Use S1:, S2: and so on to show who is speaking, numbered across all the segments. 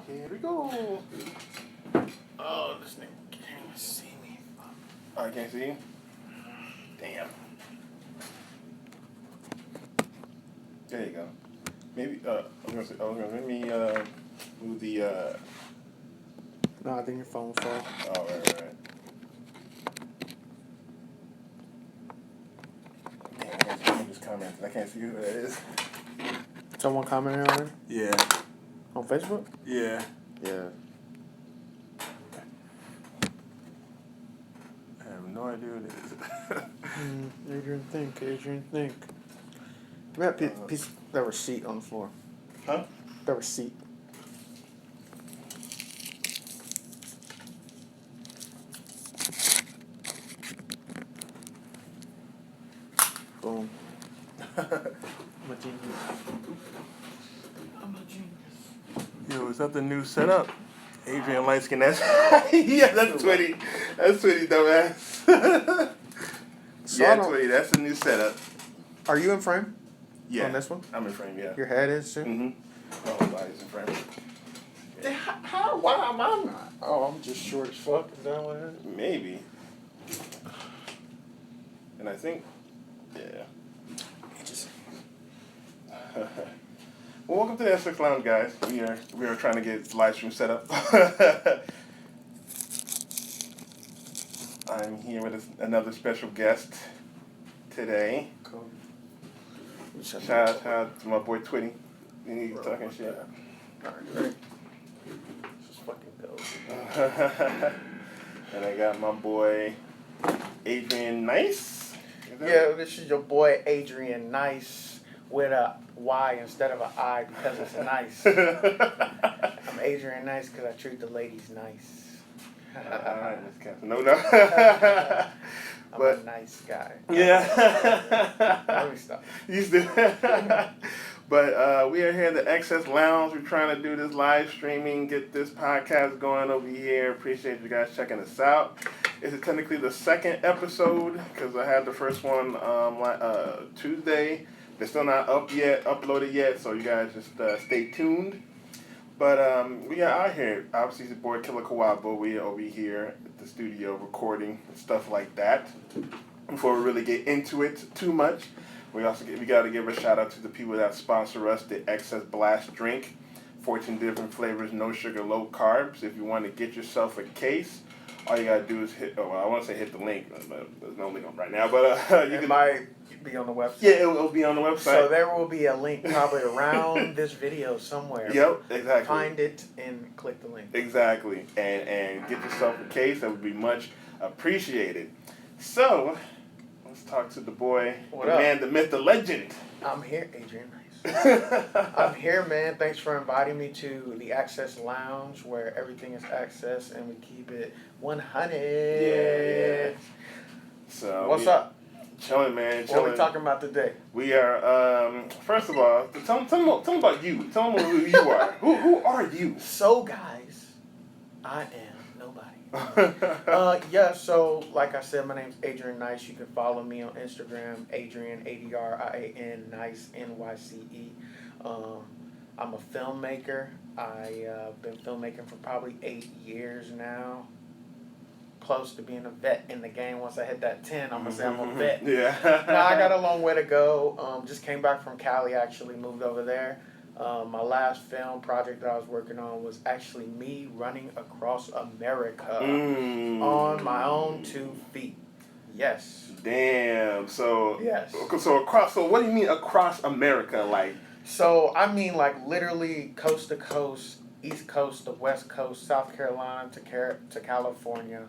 S1: Here we go. Oh, this nigga can't even see me. Oh, I can't see you? Damn. There you go. Maybe, let me, move the,
S2: No, I think your phone fell.
S1: Oh, right. Damn, I just commented. I can't see who that is.
S2: Someone commented on it?
S1: Yeah.
S2: On Facebook?
S1: Yeah.
S2: Yeah.
S1: I have no idea what it is.
S2: Adrian, think. That piece, that receipt on the floor.
S1: Huh?
S2: That receipt. Boom. I'm a genius.
S1: Yo, is that the new setup? Adrian Lightskin, that's yeah, that's Twitty. That's Twitty, dumbass. Yeah, Twitty, that's the new setup.
S2: Are you in frame?
S1: Yeah.
S2: On this one?
S1: I'm in frame, yeah.
S2: Your head is too?
S1: Mm-hmm. My whole body's in frame.
S2: Why am I not? Oh, I'm just short as fuck. Is that what it is?
S1: Maybe. And I think, yeah. Well, welcome to the SX Lounge, guys. We are trying to get this live stream set up. I'm here with another special guest today.
S2: Cool.
S1: Shout out to my boy Twitty. He's talking shit.
S2: Alright, ready? Just fucking go.
S1: And I got my boy Adrian Nice.
S2: Yeah, this is your boy Adrian Nice with a Y instead of an I because it's nice. I'm Adrian Nice because I treat the ladies nice.
S1: Alright, Miss Captain. No.
S2: I'm a nice guy.
S1: Yeah.
S2: Let me stop.
S1: You still. But we are here at the XS Lounge. We're trying to do this live streaming, get this podcast going over here. Appreciate you guys checking us out. This is technically the second episode because I had the first one Tuesday. They're still not uploaded yet, so you guys just stay tuned. But we are out here. Obviously, the boy Killer Kawabo. We are over here at the studio recording and stuff like that. Before we really get into it too much, we got to give a shout out to the people that sponsor us, the XS Blast drink, 14 different flavors, no sugar, low carbs. If you want to get yourself a case, all you gotta do is hit. Oh, well, I want to say hit the link. There's no link on right now, but
S2: you might be on the website.
S1: Yeah, it'll be on the website.
S2: So there will be a link probably around this video somewhere.
S1: Yep, exactly.
S2: Find it and click the link.
S1: Exactly, and get yourself a case. That would be much appreciated. So let's talk to the boy, man, the myth, the legend.
S2: I'm here, Adrian Nice. I'm here, man. Thanks for inviting me to the Access Lounge where everything is access and we keep it 100.
S1: Yeah. So
S2: what's up?
S1: Chilling, man.
S2: What are we talking about today?
S1: We are, first of all, tell them about you. Tell them who you are. Who are you?
S2: So, guys, I am nobody. So, like I said, my name's Adrian Nice. You can follow me on Instagram, Adrian, ADRIAN, Nice, NYCE. I'm a filmmaker. I've been filmmaking for probably 8 years now. Close to being a vet in the game. Once I hit that 10, I'm going to say I'm a vet.
S1: Yeah.
S2: Now, I got a long way to go. Just came back from Cali, actually moved over there. My last film project that I was working on was actually me running across America on my own 2 feet. Yes.
S1: Damn. So
S2: yes.
S1: So what do you mean across America? Like.
S2: So I mean like literally coast to coast, East Coast to West Coast, South Carolina to California.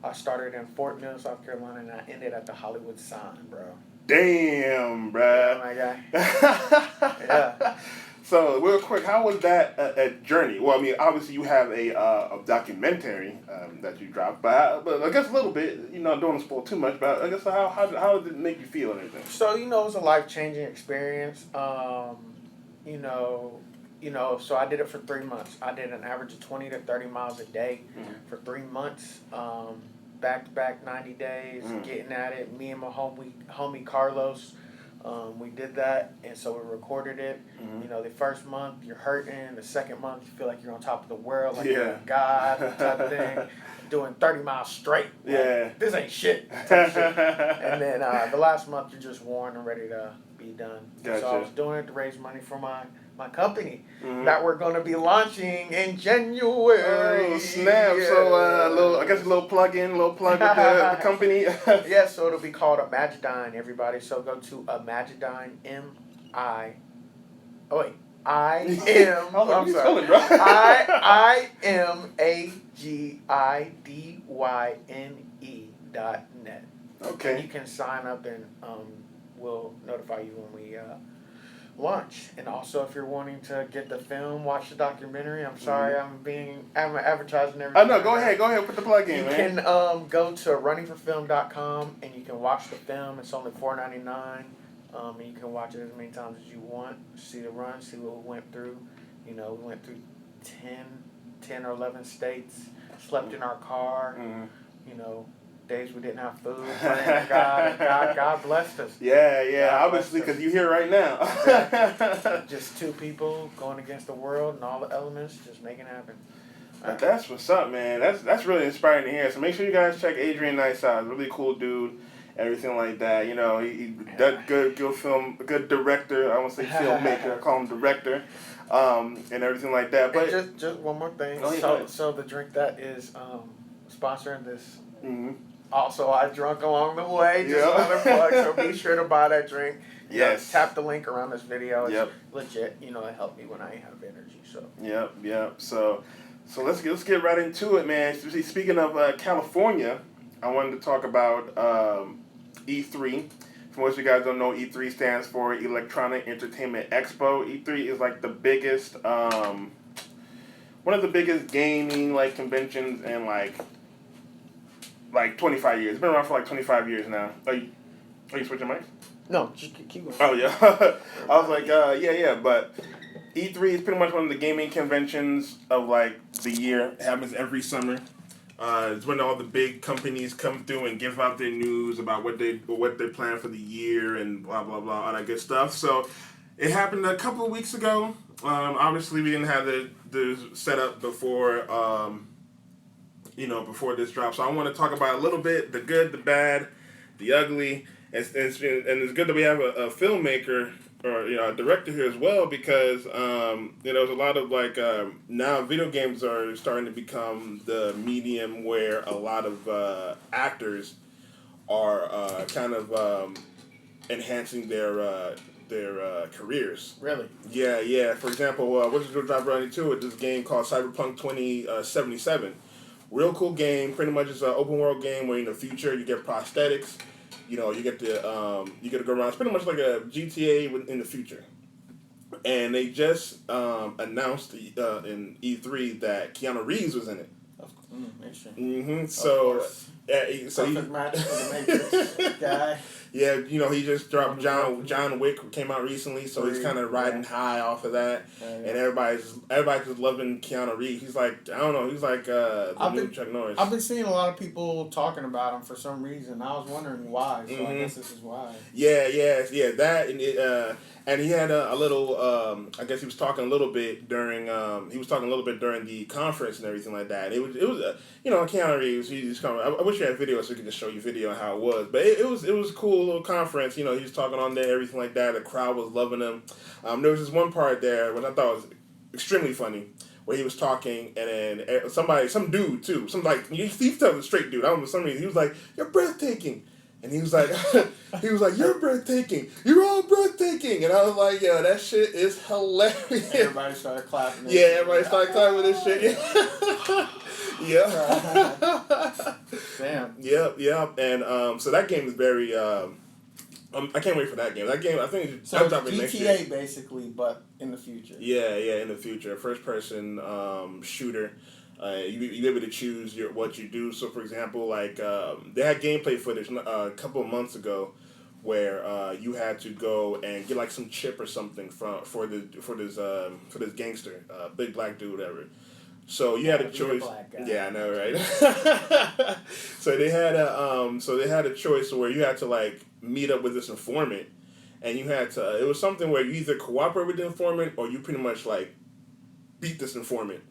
S2: I started in Fort Mill, South Carolina, and I ended at the Hollywood sign, bro.
S1: Damn, bro.
S2: Yeah, my guy. Yeah.
S1: So, real quick, how was that a journey? Well, I mean, obviously you have a documentary that you dropped, but I guess a little bit, you know, don't want to spoil too much, but I guess how did it make you feel and everything?
S2: So, it was a life-changing experience. So I did it for 3 months. I did an average of 20 to 30 miles a day for 3 months, back-to-back 90 days, getting at it. Me and my homie Carlos, We did that, and so we recorded it.
S1: Mm-hmm.
S2: You know, the first month you're hurting, the second month you feel like you're on top of the world, like
S1: Yeah.
S2: you're a god type of thing, doing 30 miles straight. Like,
S1: Yeah.
S2: this ain't shit. Type shit. And then the last month you're just worn and ready to be done.
S1: Gotcha.
S2: So I was doing it to raise money for my company
S1: Mm-hmm.
S2: that we're going to be launching in January.
S1: Oh, snap.
S2: Yeah.
S1: So, I guess a little plug with the company.
S2: Yeah, so it'll be called Imagidine, everybody. So go to Imagidine, I'm sorry. IMAGIDYNE.net.
S1: Okay.
S2: And you can sign up, and we'll notify you when we launch. And also, if you're wanting to get the film, watch the documentary. I'm sorry, I'm advertising everything.
S1: Oh, no, go ahead, put the plug in,
S2: You
S1: man.
S2: can go to runningforfilm.com and you can watch the film. It's only $4.99. And you can watch it as many times as you want. See the run, see what we went through. You know, we went through 10 or 11 states, slept in our car, you know, days we didn't have food, praying to God, and God blessed us.
S1: Yeah,
S2: God
S1: obviously,
S2: bless us.
S1: because you're here right now.
S2: Just two people going against the world and all the elements, just making it happen.
S1: But that's what's up, man. That's really inspiring to hear. So make sure you guys check Adrian Nice out. Really cool dude, everything like that. You know, he does good film, good director. I won't say filmmaker. I call him director, and everything like that. But
S2: just one more thing.
S1: Oh, yeah,
S2: So the drink that is sponsoring this.
S1: Mm-hmm.
S2: Also, I drunk along the way. Just
S1: Yeah.
S2: another plug. So be sure to buy that drink. You know,
S1: Yes.
S2: tap the link around this video. It's
S1: Yep.
S2: legit. You know, it helped me when I have energy. So.
S1: Yep. So let's get right into it, man. Speaking of California, I wanted to talk about E3. For most of you guys don't know, E3 stands for Electronic Entertainment Expo. E3 is like the biggest, one of the biggest gaming like conventions in like 25 years. It's been around for like 25 years now. Are you switching mics?
S2: No, just keep going.
S1: Oh yeah. I was like, yeah, but E3 is pretty much one of the gaming conventions of like the year. It happens every summer. It's when all the big companies come through and give out their news about what they plan for the year and blah blah blah, all that good stuff. So it happened a couple of weeks ago. Obviously we didn't have the setup before before this drop. So I want to talk about a little bit the good, the bad, the ugly. And it's good that we have a filmmaker or a director here as well, because there's a lot of like now video games are starting to become the medium where a lot of actors are kind of enhancing their careers.
S2: Really?
S1: Yeah. For example, we'll just drive right into it. This game called Cyberpunk 2077. Real cool game. Pretty much it's an open world game where in the future you get prosthetics. You get to go around. It's pretty much like a GTA in the future. And they just announced in E3 that Keanu Reeves was in it.
S2: Interesting.
S1: Mm-hmm. So
S2: Perfect match for the Matrix guy.
S1: Yeah, he just dropped John Wick came out recently, so he's kind of riding high off of that, and everybody's just loving Keanu Reeves. He's like, I don't know, he's like the new Chuck Norris.
S3: I've been seeing a lot of people talking about him for some reason. I was wondering why, so I guess this is why.
S1: Yeah, that and he had a little. I guess he was talking a little bit during. During the conference and everything like that. It was Keanu Reeves. He's coming. I wish you had video so we could just show you video on how it was. But it was a cool little conference. He was talking on there, everything like that. The crowd was loving him. There was this one part there which I thought was extremely funny, where he was talking and then some dude too, he's telling a straight dude. I don't know, for some reason he was like, "You're breathtaking." And he was like, "You're breathtaking. You're all breathtaking." And I was like, "Yo, that shit is hilarious."
S2: Everybody started clapping.
S1: Yeah, everybody started clapping with this shit. Yeah.
S2: Damn.
S1: Yep. And so that game is very. I can't wait for that game. That game, I think,
S3: So it's GTA basically, but in the future.
S1: Yeah, in the future, first person shooter. You're able to choose what you do. So, for example, like they had gameplay footage a couple of months ago, where you had to go and get like some chip or something for this gangster, big black dude, whatever. So you had a choice. Yeah, I know, right? So they had a choice where you had to like meet up with this informant, and you had to. It was something where you either cooperate with the informant or you pretty much like beat this informant,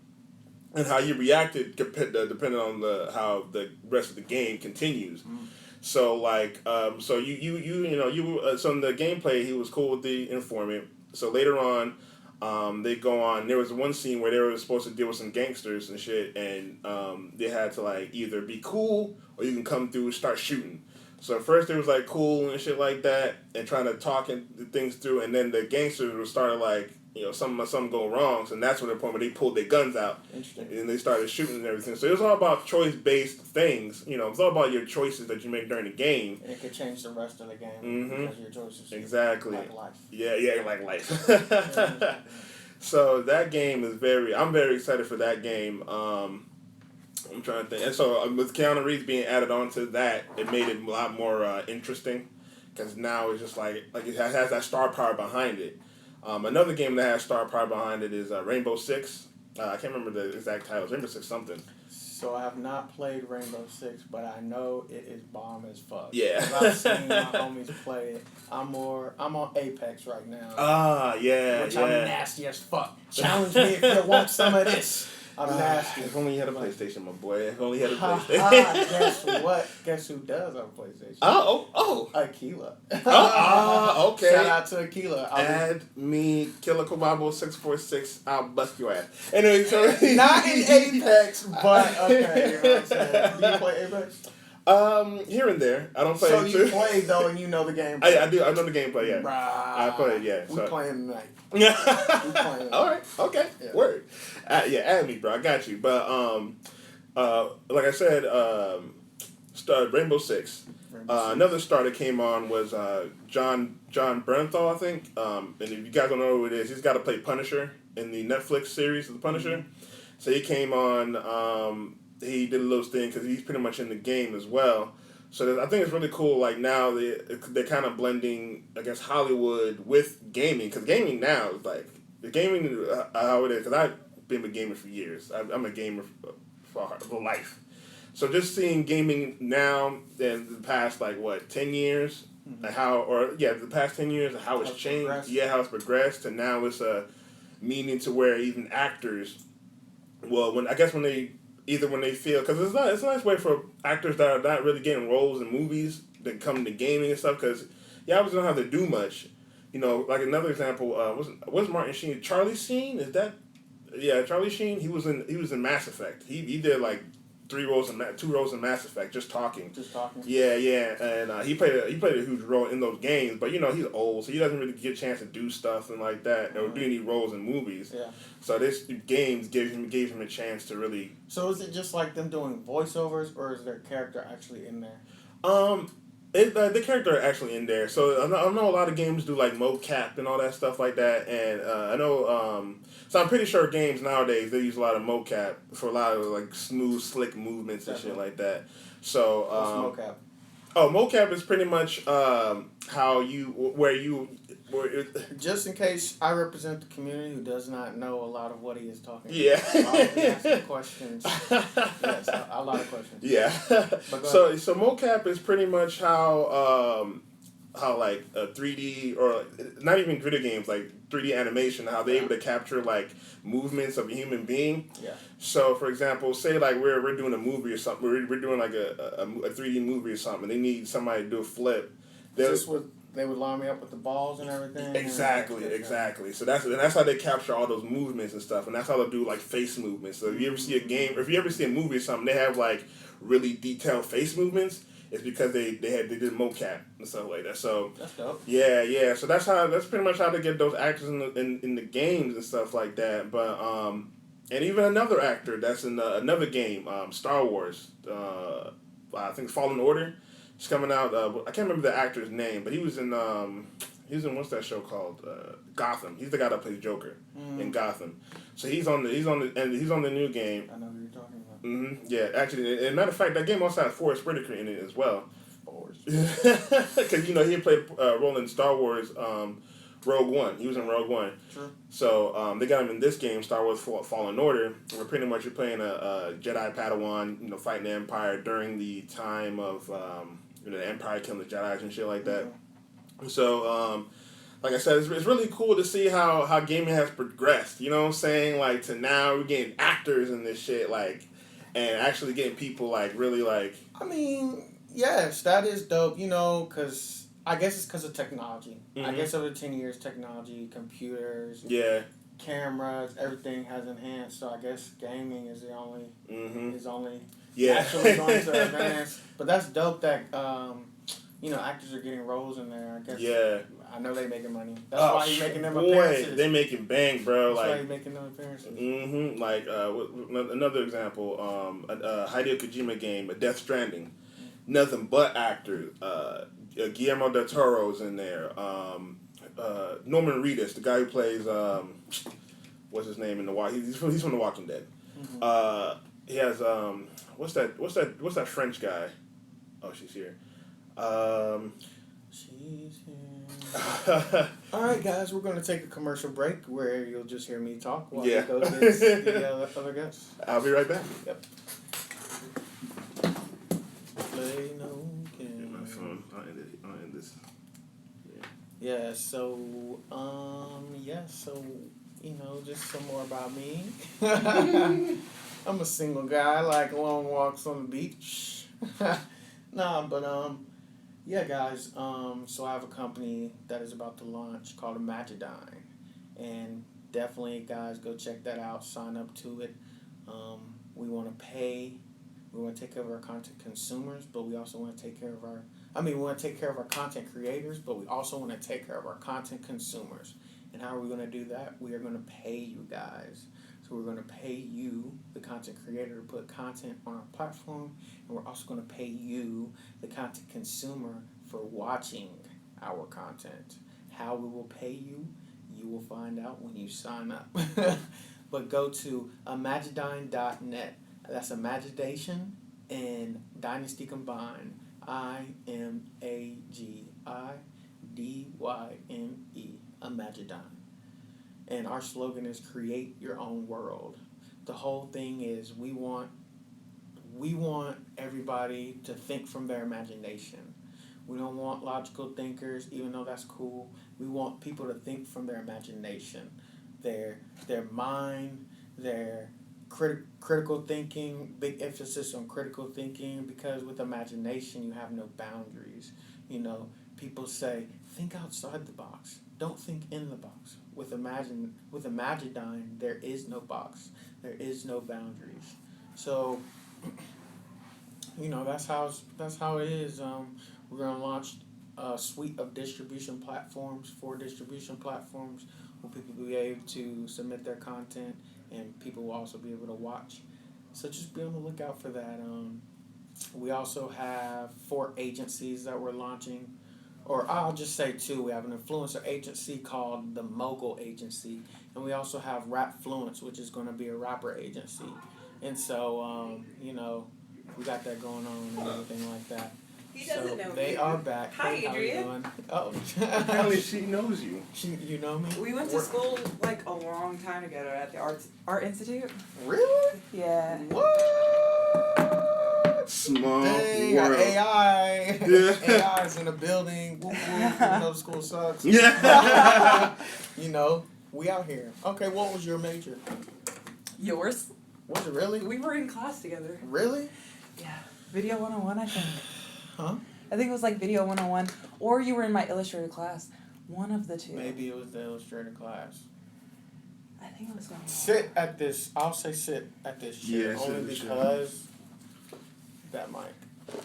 S1: and how you reacted depending on how the rest of the game continues. So like, so so in the gameplay, he was cool with the informant. So later on, they go on. There was one scene where they were supposed to deal with some gangsters and shit, and they had to like either be cool or you can come through and start shooting. So at first it was like cool and shit like that, and trying to talk and things through, and then the gangsters would start like something go wrong, so that's when the point where they pulled their guns out, and they started shooting and everything. So it was all about choice based things. It's all about your choices that you make during the game.
S3: And it could change the rest of the game because of your choices.
S1: Exactly.
S3: Like life.
S1: Yeah, like life. So that game is I'm very excited for that game. I'm trying to think. And so with Keanu Reeves being added on to that, it made it a lot more interesting. Because now it's just like it has that star power behind it. Another game that has star power behind it is Rainbow Six. I can't remember the exact title. Rainbow Six something.
S3: So I have not played Rainbow Six, but I know it is bomb as fuck.
S1: Yeah.
S3: I've seen my homies play it. I'm on Apex right now.
S1: Yeah.
S3: Which I'm nasty as fuck. Challenge me if you want some of this. I'm nasty.
S1: If only you had a PlayStation, my boy. If only you had a
S3: PlayStation. Guess what? Guess who does have a PlayStation?
S1: Oh.
S3: Aquila.
S1: Okay.
S3: Shout out to Aquila.
S1: Add me, Killer Kobabo 646. I'll bust your ass. Anyway, so
S3: not in Apex, but okay. You know what I'm saying? Do you play Apex?
S1: Here and there. I don't play.
S3: So you play though, and you know the game.
S1: I do. I know the gameplay. Yeah.
S3: Right.
S1: I play it. Yeah.
S3: We playing tonight.
S1: Yeah. All right. Okay.
S3: Yeah.
S1: Word. Add me, bro. I got you. But like I said, Rainbow Six. Another star that came on was John Bernthal, I think. And if you guys don't know who it is, he's got to play Punisher in the Netflix series of the Punisher. Mm-hmm. So he came on. He did a little thing because he's pretty much in the game as well. So I think it's really cool. Like now they're kind of blending, I guess, Hollywood with gaming, because gaming now is like the gaming how it is. Because I've been a gamer for years. I'm a gamer for life. So just seeing gaming now in the past 10 years, mm-hmm. The past 10 years and how it's changed. How it's progressed, and now it's meaning to where even actors, when they feel, because it's a nice way for actors that are not really getting roles in movies to come to gaming and stuff, because obviously don't have to do much. Like another example, was Martin Sheen, Charlie Sheen? Is that? Yeah, Charlie Sheen. He was in Mass Effect. He did like 2 roles in Mass Effect, just talking. Yeah, and he played a huge role in those games. But he's old, so he doesn't really get a chance to do stuff and like that, or do any roles in movies.
S3: Yeah. So
S1: this games gave him a chance to really.
S3: So is it just like them doing voiceovers, or is their character actually in there?
S1: The character are actually in there. So I know a lot of games do like mocap and all that stuff like that, and I know. So I'm pretty sure games nowadays they use a lot of mocap for a lot of like smooth, slick movements and shit like that. So
S3: what's mocap?
S1: Mocap is pretty much
S3: Just in case I represent the community who does not know a lot of what he is talking about.
S1: Yeah.
S3: I'll be asking questions. Yes, a lot of questions.
S1: Yeah. So mocap is pretty much how like a 3D, or not even video games, like 3D animation, how they're able to capture like movements of a human being.
S3: Yeah.
S1: So for example, say like we're doing a movie or something, we're doing like a 3D movie or something, and they need somebody to do a flip.
S3: They would line me up with the balls and everything.
S1: Exactly. So that's how they capture all those movements and stuff, and that's how they do like face movements. So if you ever see a game, or if you ever see a movie or something, they have like really detailed face movements. It's because they did mocap and stuff like that. So
S3: that's dope.
S1: Yeah. So that's pretty much how they get those actors in the games and stuff like that. But and even another actor that's in another game, Star Wars. I think Fallen Order. It's coming out. I can't remember the actor's name, but he was in what's that show called? Gotham. He's the guy that plays Joker in Gotham. So he's on the new game.
S3: I know who you're talking about.
S1: Mm-hmm. Yeah, actually, as a matter of fact, that game also has Forrest Whitaker in it as well.
S3: Forrest.
S1: Because he played a role in Star Wars Rogue One. He was in Rogue One.
S3: True.
S1: So they got him in this game, Star Wars Fallen Order, where pretty much you're playing a Jedi Padawan, fighting the Empire during the time of the Empire killing the Jedi's and shit like that. So, like I said, it's really cool to see how gaming has progressed. You know what I'm saying? Like to now we're getting actors in this shit, like, and actually getting people like really like.
S3: I mean, yes, that is dope. You know, because I guess it's because of technology. I guess over 10 years, technology, computers,
S1: Yeah.
S3: cameras, everything has enhanced. So I guess gaming is the only
S1: Yeah.
S3: actually going to advance. But that's dope that actors are getting roles in there. I guess.
S1: Yeah.
S3: I know they making money. That's why he's making them
S1: boy,
S3: appearances.
S1: they making bang, bro.
S3: That's
S1: like
S3: why he's making them appearances.
S1: Like another example, Hideo Kojima game, Death Stranding, nothing but actors. Guillermo del Toro's in there. Norman Reedus, the guy who plays what's his name in the he's from The Walking Dead. He has what's that French guy? Oh, she's here.
S3: She's here. All right, guys, we're going to take a commercial break where you'll just hear me talk while he goes gets the other guests.
S1: I'll be right back.
S3: Yep. Play no game.
S1: My phone. I'll end this.
S3: Yeah. So just some more about me. I'm a single guy, like long walks on the beach. Yeah, guys. So I have a company that is about to launch called Imagidyne, and definitely, guys, go check that out. Sign up to it. We want to pay. We want to take care of our content consumers, but we also want to take care of our. We want to take care of our content creators, but we also want to take care of our content consumers. And how are we going to do that? We are going to pay you guys. So we're going to pay you, the content creator, to put content on our platform, and we're also going to pay you, the content consumer, for watching our content. How we will pay you, you will find out when you sign up. But go to Imagidyne.net. That's Imagination and Dynasty combined. IMAGIDYNE. Imagidyne. And our slogan is create your own world. The whole thing is we want everybody to think from their imagination. We don't want logical thinkers, even though that's cool. We want people to think from their imagination, their mind, their critical thinking, big emphasis on critical thinking, because with imagination you have no boundaries. People say, think outside the box. Don't think in the box. With Imagidyne, there is no box. There is no boundaries. So, that's how it is. We're gonna launch a suite of distribution platforms, 4 distribution platforms, where people will be able to submit their content, and people will also be able to watch. So just be on the lookout for that. We also have 4 agencies that we're launching. Or I'll just say 2. We have an influencer agency called the Mogul Agency. And we also have Rapfluence, which is going to be a rapper agency. And so, we got that going on and everything like that.
S4: He doesn't know
S3: they
S4: me.
S3: are back.
S4: Hi,
S3: Hey, how you
S4: Adrian.
S3: doing? Oh.
S1: Apparently she knows you.
S3: You know me?
S4: We went to school like a long time together at the Art Institute.
S3: Really?
S4: Yeah.
S3: What?
S1: Small
S3: Dang,
S1: world.
S3: AI.
S1: Yeah.
S3: AI is in the building. Whoop, whoop. Even though the school sucks.
S1: Yeah.
S3: We out here. Okay, what was your major?
S4: Yours?
S3: Was it really?
S4: We were in class together.
S3: Really?
S4: Yeah. Video 101, I think.
S3: Huh?
S4: I think it was like Video 101. Or you were in my Illustrator class. One of the 2.
S3: Maybe it was the Illustrator class.
S4: I think it was 101.
S3: Sit at this. I'll say sit at this chair.
S1: Yeah, sit
S3: only
S1: at the chair.
S3: because that mic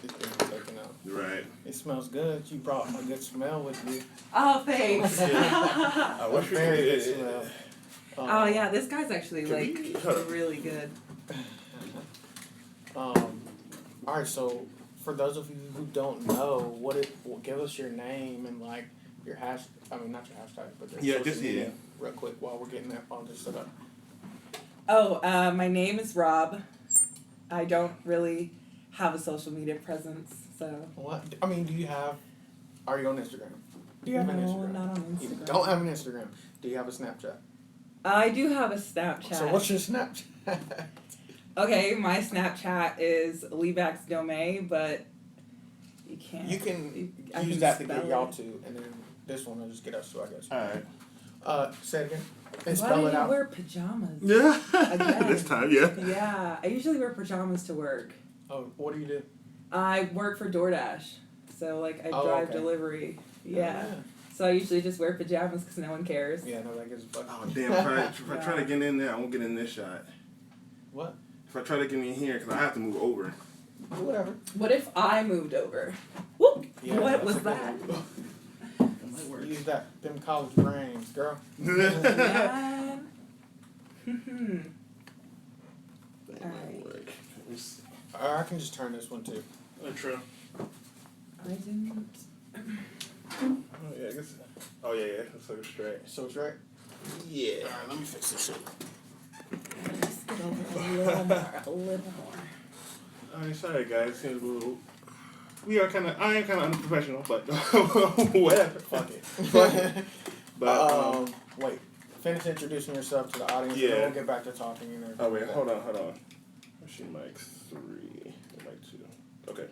S3: is being taken out.
S1: Right.
S3: It smells good. You brought a good smell with you.
S4: Oh, thanks.
S1: I wish we
S3: Very good
S1: could.
S3: smell.
S4: Oh, yeah, this guy's actually
S1: Can
S4: like
S1: we-
S4: really good.
S3: Alright, so for those of you who don't know, give us your name and like your not your hashtag, but your
S1: Yeah,
S3: social
S1: just
S3: media
S1: yeah.
S3: real quick while we're getting that all this set up.
S4: Oh, my name is Rob. I don't really have a social media presence, so.
S3: What? I mean, are you on Instagram? Do you have an
S4: No,
S3: Instagram?
S4: not on
S3: You
S4: Instagram.
S3: don't have an Instagram. Do you have a Snapchat?
S4: I do have a Snapchat.
S3: So what's your Snapchat?
S4: Okay, my Snapchat is Levax Domain, but You can't.
S3: You can
S4: I
S3: use
S4: can
S3: that to
S4: spell
S3: get y'all
S4: it.
S3: two, and then this one will just get us two, I guess.
S1: All right.
S3: Say it again. And
S4: Why
S3: spell
S4: do
S3: it
S4: you
S3: out.
S4: wear pajamas?
S1: Yeah.
S4: Again.
S1: This time, yeah.
S4: Yeah, I usually wear pajamas to work.
S3: Oh, what do you do?
S4: I work for DoorDash, so like I
S3: Oh,
S4: drive
S3: okay.
S4: delivery. Yeah.
S3: Oh,
S4: So I usually just wear pajamas because no one cares.
S3: yeah, no, that gives a fuck.
S1: Oh damn! If I try to get in there, I won't get in this shot.
S3: What?
S1: If I try to get in here, because I have to move over.
S3: Whatever.
S4: What if I moved over? Whoop!
S3: Yeah,
S4: What
S3: that's
S4: was
S3: a good
S4: that?
S3: one. Use that them college brains, girl.
S4: Man. Alright.
S3: I can just turn this one too.
S1: True.
S4: I didn't.
S1: Oh yeah, I guess. Oh yeah, yeah. That's so straight.
S3: So it's right.
S1: Yeah.
S3: Alright, let me fix this shit.
S4: Let's get over a little more. A little more.
S1: Alright, sorry guys. Seems a little. We are kind of. I am kind of unprofessional, but whatever. Fuck it. But
S3: wait. Finish introducing yourself to the audience.
S1: Yeah.
S3: And then we'll get back to talking and everything.
S1: Oh wait,
S3: like
S1: hold on. She mic 3, mic 2. Okay.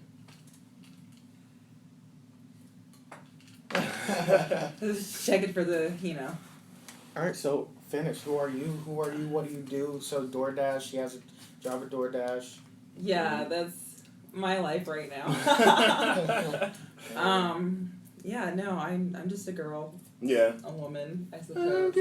S4: Just checking for the,
S3: Alright, so finish. Who are you? What do you do? So DoorDash, she has a job at DoorDash.
S4: Yeah, that's my life right now. Yeah, no, I'm just a girl,
S1: Yeah.
S4: a woman, I suppose.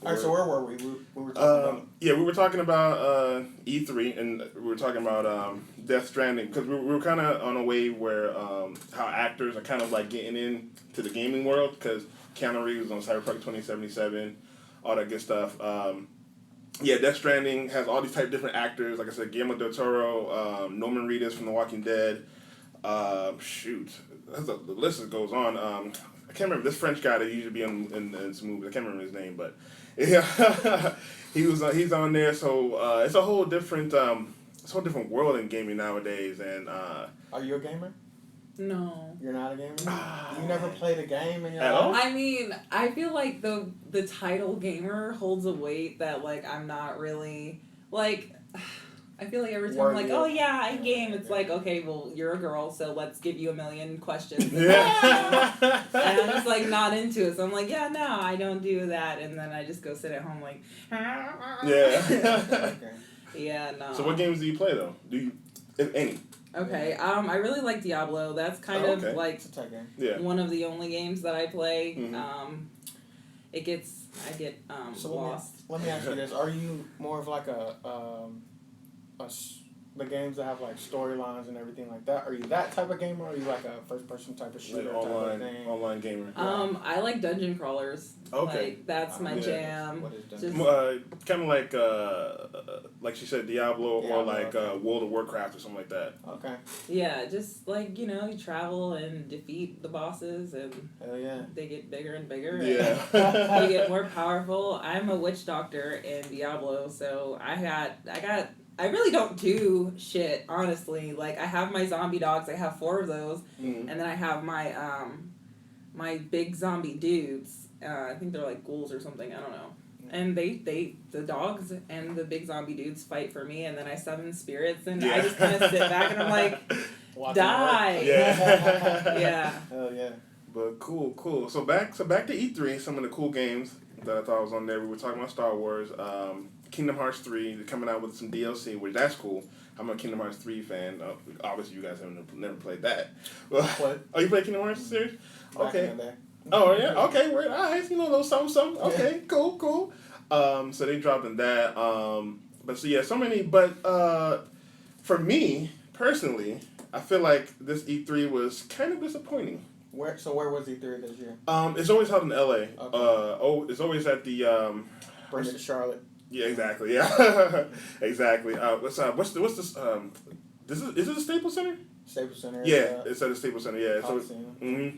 S3: Alright, so where were we? We were talking about.
S1: Yeah, we were talking about E3, and we were talking about Death Stranding, because we were kind of on a wave where how actors are kind of like getting into the gaming world, because Keanu Reeves on Cyberpunk 2077, all that good stuff. Yeah, Death Stranding has all these type of different actors. Like I said, Guillermo del Toro, Norman Reedus from The Walking Dead. The list goes on. I can't remember this French guy that usually be in some movies. I can't remember his name, but yeah, he's on there. So it's a whole different world in gaming nowadays. And
S3: Are you a gamer?
S4: No.
S3: You're not a gamer? You never played a game in your
S1: At all?
S3: life?
S4: I mean, I feel like the title gamer holds a weight that, like, I'm not really, like, I feel like every time I'm like, oh yeah, I game, it's like, okay, well, you're a girl, so let's give you a million questions.
S1: Yeah.
S4: And I'm just, like, not into it, so I'm like, yeah, no, I don't do that, and then I just go sit at home, like,
S1: Yeah.
S3: Okay.
S4: yeah, no.
S1: So what games do you play though? Do you, if any?
S4: Okay, I really like Diablo. That's kind of
S1: okay.
S4: like
S3: It's a tech game.
S1: Yeah.
S4: one of the only games that I play.
S1: Mhm.
S4: I get
S3: So
S4: lost.
S3: let me ask you this: are you more of like the games that have like storylines and everything like that? Are you that type of gamer, or are you like a first person type of shooter
S1: Like
S3: type of thing?
S1: online gamer.
S4: I like dungeon crawlers.
S1: Okay.
S4: Like, that's my
S1: Yeah.
S4: jam.
S3: What is that?
S4: Just-
S1: Kind of like she said, Diablo, or
S3: Diablo,
S1: like
S3: okay.
S1: World of Warcraft or something like that.
S3: Okay.
S4: Yeah, just like, you travel and defeat the bosses and
S3: Hell yeah.
S4: they get bigger and bigger. and
S1: Yeah.
S4: they get more powerful. I'm a witch doctor in Diablo, so I really don't do shit, honestly. Like, I have my zombie dogs, I have 4 of those,
S1: Mhm.
S4: and then I have my my big zombie dudes. I think they're like ghouls or something, I don't know. And the dogs and the big zombie dudes fight for me, and then I summon spirits, and I just kind of sit back and I'm like,
S3: Watching
S4: die.
S3: it.
S1: Yeah.
S4: Yeah.
S3: Hell yeah.
S1: But cool. So back to E3, some of the cool games that I thought was on there. We were talking about Star Wars, Kingdom Hearts 3. They're coming out with some DLC, which that's cool. I'm a Kingdom Hearts 3 fan. Obviously, you guys haven't never played that.
S3: What?
S1: Oh, you play Kingdom Hearts series?
S3: Back
S1: Okay.
S3: in the day.
S1: Oh yeah. Okay. Word. All right. You know, a little something. Okay. Cool. So they dropped in that. But so yeah, so many. But for me personally, I feel like this E3 was kind of disappointing.
S3: Where was E3 this year?
S1: It's always held in LA.
S3: Okay.
S1: It's always at the.
S3: Bring it to Charlotte.
S1: Yeah. Exactly. Yeah. Exactly. What's this? Is it the Staples Center?
S3: Staples Center.
S1: Yeah. It's at the Staples Center. Yeah. So.
S3: Coliseum.
S1: Mhm.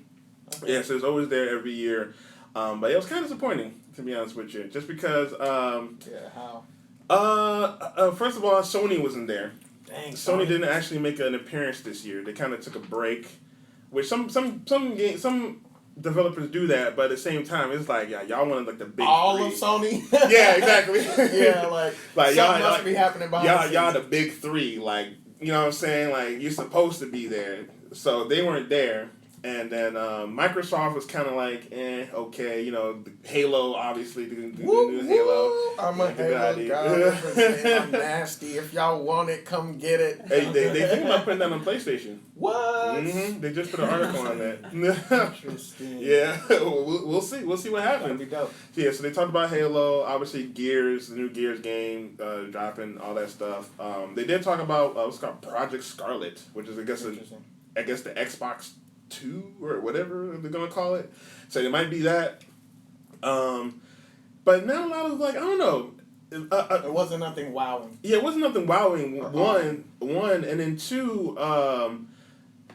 S3: Okay.
S1: Yeah, so it's always there every year. But it was kind of disappointing, to be honest with you. Just because,
S3: Yeah, how?
S1: first of all, Sony wasn't there.
S3: Dang.
S1: Sony didn't actually make an appearance this year. They kind of took a break, which some developers do that, but at the same time, it's like, yeah, y'all wanted like the big
S3: All
S1: three.
S3: of Sony.
S1: Yeah, exactly.
S3: Yeah, like
S1: Like,
S3: something
S1: y'all-
S3: must be happening behind the
S1: Y'all
S3: scenes.
S1: the big 3, like, You know what I'm saying? Like, you're supposed to be there. So they weren't there. And then Microsoft was kind of like, okay, you know, Halo, obviously, the new Halo.
S3: I'm a Halo guy. I'm nasty. If y'all want it, come get it.
S1: Hey, they think about putting that on PlayStation.
S3: What?
S1: Mm-hmm. They just put an article on that.
S3: Interesting.
S1: Yeah, we'll see. We'll see what
S3: That'd
S1: happens.
S3: be dope.
S1: Yeah, so they talked about Halo, obviously Gears, the new Gears game dropping, all that stuff. They did talk about what's called Project Scarlet, which is
S3: Interesting.
S1: I guess the Xbox 2 or whatever they're gonna call it. So it might be that. But not a lot of like, I don't know.
S3: It wasn't nothing wowing.
S1: Yeah, it wasn't nothing wowing. One, and then two.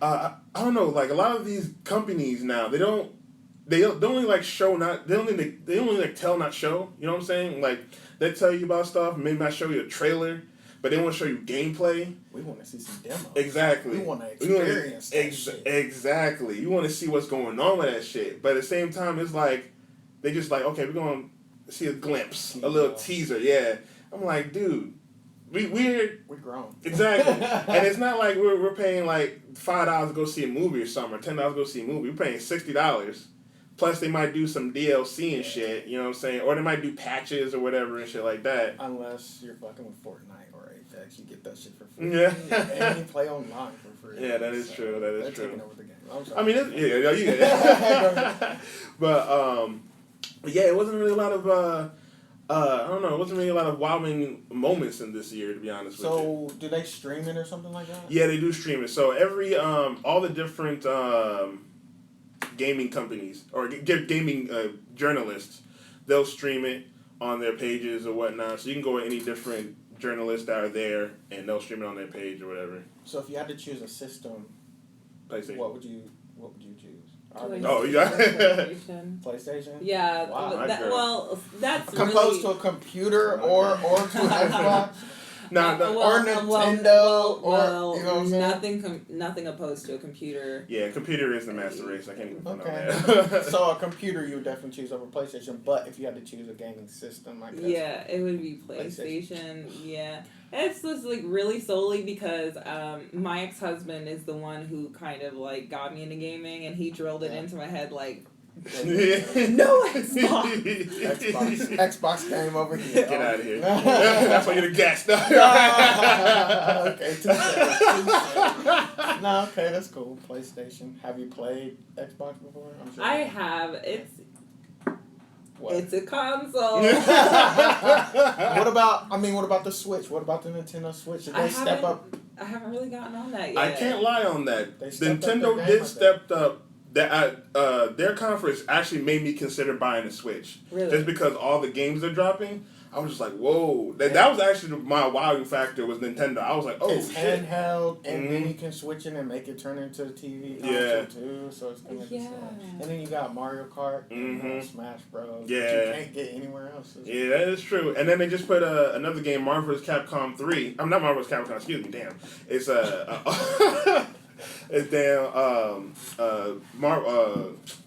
S1: I don't know. Like a lot of these companies now, they only like show not. They only like tell not show. You know what I'm saying? Like they tell you about stuff, maybe not show you a trailer, but they want to show you gameplay.
S3: We want to see some demos.
S1: Exactly.
S3: We want to experience that shit.
S1: Exactly. You want to see what's going on with that shit, but at the same time, it's like they just like, okay, we're gonna see a glimpse, a little teaser. Yeah, I'm like, dude, we're
S3: grown.
S1: Exactly. And it's not like we're paying like $5 to go see a movie or something, or $10 to go see a movie. We're paying $60. Plus, they might do some DLC and shit. You know what I'm saying? Or they might do patches or whatever and shit like that.
S3: Unless you're fucking with Fortnite or Apex, you get that shit for free.
S1: Yeah.
S3: And you play online for free.
S1: Yeah, that is true. That is
S3: they're
S1: true.
S3: taking over the game. I'm
S1: I
S3: sorry.
S1: mean, you get it. But yeah, it wasn't really a lot of. I don't know. It wasn't really a lot of wowing moments in this year, to be honest with you.
S3: So, do they stream it or something like that?
S1: Yeah, they do stream it. So every all the different gaming companies or gaming journalists, they'll stream it on their pages or whatnot. So you can go with any different journalists that are there, and they'll stream it on their page or whatever.
S3: So, if you had to choose a system,
S1: PlayStation.
S3: what would you choose?
S1: Oh, yeah.
S3: PlayStation.
S4: Yeah.
S3: Wow,
S4: That's
S3: composed
S4: really...
S3: to a computer or to an Xbox. Or Nintendo, or you know what I'm saying?
S4: Nothing opposed to a computer.
S1: Yeah, computer is the master race. I can't even put
S3: Okay.
S1: on that.
S3: So a computer you would definitely choose over PlayStation, but if you had to choose a gaming system, I guess.
S4: Yeah, it would be PlayStation. Yeah. It's just like really solely because my ex-husband is the one who kind of like got me into gaming, and he drilled it into my head like, no Xbox.
S3: Xbox game over here.
S1: Get out of here. That's why you're the guest.
S3: Okay, no, okay, that's cool. PlayStation. Have you played Xbox before? I'm sure.
S4: I have.
S3: What?
S4: It's a console.
S3: What about the Switch? What about the Nintendo Switch? Did they step up?
S4: I haven't really gotten on that yet.
S1: I can't lie on that.
S3: They stepped up
S1: Nintendo
S3: their
S1: did
S3: game,
S1: step up. Their conference actually made me consider buying a Switch.
S4: Really?
S1: Just because all the games are dropping. I was just like, whoa. That was actually my wowing factor was Nintendo. I was like, oh,
S3: it's
S1: shit.
S3: handheld, and then you can switch it and make it turn into a TV console too. So it's gonna be sad. And then you got Mario Kart, and Smash Bros.
S1: Yeah.
S3: That you can't get anywhere else.
S1: Yeah, that is true. And then they just put another game, Marvel vs. Capcom 3. I'm not Marvel vs. Capcom, excuse me, damn. It's it's damn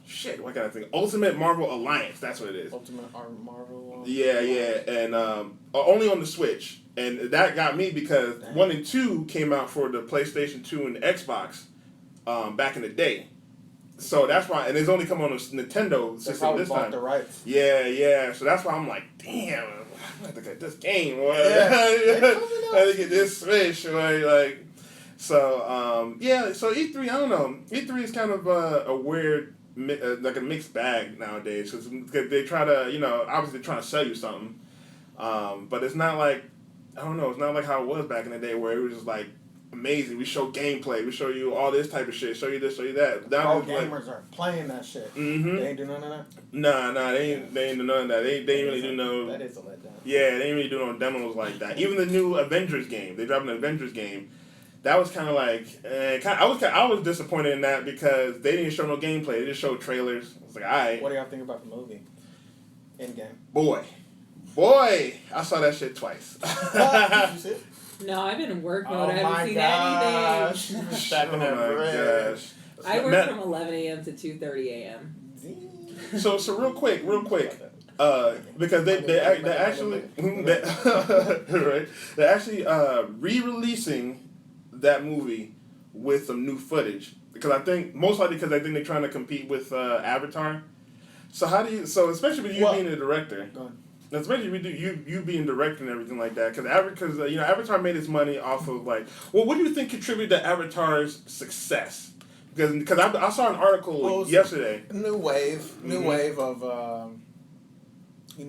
S1: shit, what kind of thing? Ultimate Marvel Alliance, that's what it is.
S3: Ultimate Marvel.
S1: Yeah, and only on the Switch. And that got me because 1 and 2 came out for the PlayStation 2 and the Xbox back in the day. So that's why, and it's only come on a Nintendo system this time.
S3: The rights.
S1: Yeah. So that's why I'm like, damn, I have to get this game, boy.
S3: Yeah.
S1: I have to get this Switch, boy. Like, so So E3, I don't know. E3 is kind of a weird, like a mixed bag nowadays because they try to, obviously trying to sell you something, but it's not like, I don't know, it's not like how it was back in the day where it was just like amazing. We show gameplay, we show you all this type of shit, show you this, show you that.
S3: All gamers are playing that shit.
S1: Mm-hmm.
S3: They ain't do none of that.
S1: Nah, they ain't do none of that. They ain't really do no.
S3: That is a letdown.
S1: Yeah, they ain't really do no demos like that. Even the new Avengers game, they dropped an Avengers game. That was kind of like, I was disappointed in that because they didn't show no gameplay. They just showed trailers. I was like, all right.
S3: What do y'all think about the movie? Endgame.
S1: Boy, I saw that shit twice.
S3: Did you see it?
S4: No, I've been in work mode. I
S3: Oh
S4: haven't seen anything.
S3: She's been stacking that bread.
S4: I work from 11 a.m. to 2:30 a.m.
S1: So real quick, because they're actually right, they're actually re-releasing that movie with some new footage because I think most likely because I think they're trying to compete with Avatar. So how do you? So especially with you being a director,
S3: Go ahead.
S1: especially with you being director and everything like that, because Avatar made its money off of like. Well, what do you think contributed to Avatar's success? Because I saw an article yesterday.
S3: New wave
S1: Mm-hmm.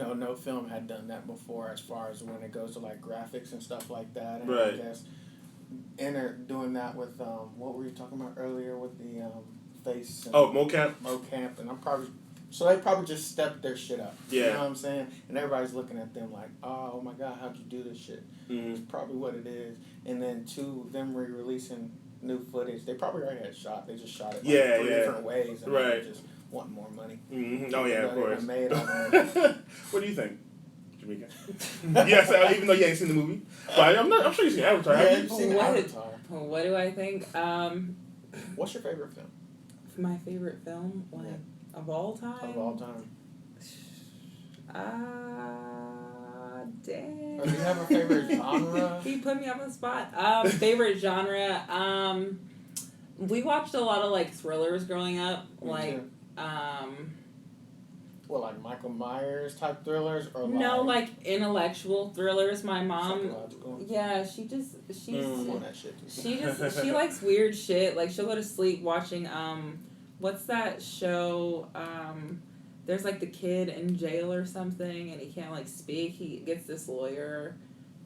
S3: of no film had done that before as far as when it goes to like graphics and stuff like that. And
S1: Right.
S3: I guess doing that with what were you talking about earlier with the face and
S1: Mocap.
S3: mocap, and they probably just stepped their shit up.
S1: Yeah.
S3: You know what I'm saying? And everybody's looking at them like, oh my god, how'd you do this shit?
S1: Mm-hmm.
S3: It's probably what it is. And then two, them re-releasing new footage. They probably already had shot. They just shot it three different ways, and
S1: Right.
S3: they just want more money.
S1: Mm-hmm. Oh yeah, of course.
S3: Made all the
S1: What do you think, Jamaica? Yes, even though you ain't seen the movie, but I'm sure you've seen Avatar.
S3: Yeah,
S1: Have
S3: you've
S1: you?
S3: seen
S4: What?
S3: Avatar.
S4: What do I think?
S3: What's your favorite film
S4: My favorite film, like of all time.
S3: of all time?
S4: Damn.
S3: Or do you have a favorite genre?
S4: He put me on the spot. Favorite genre. We watched a lot of like thrillers growing up.
S3: Me
S4: Like,
S3: too. Well, like Michael Myers type thrillers, or
S4: no, like intellectual thrillers. My mom,
S3: psychological?
S4: yeah, she's
S3: I'm on that shit too.
S4: she likes weird shit. Like she'll go to sleep watching what's that show? There's like the kid in jail or something, and he can't like speak. He gets this lawyer,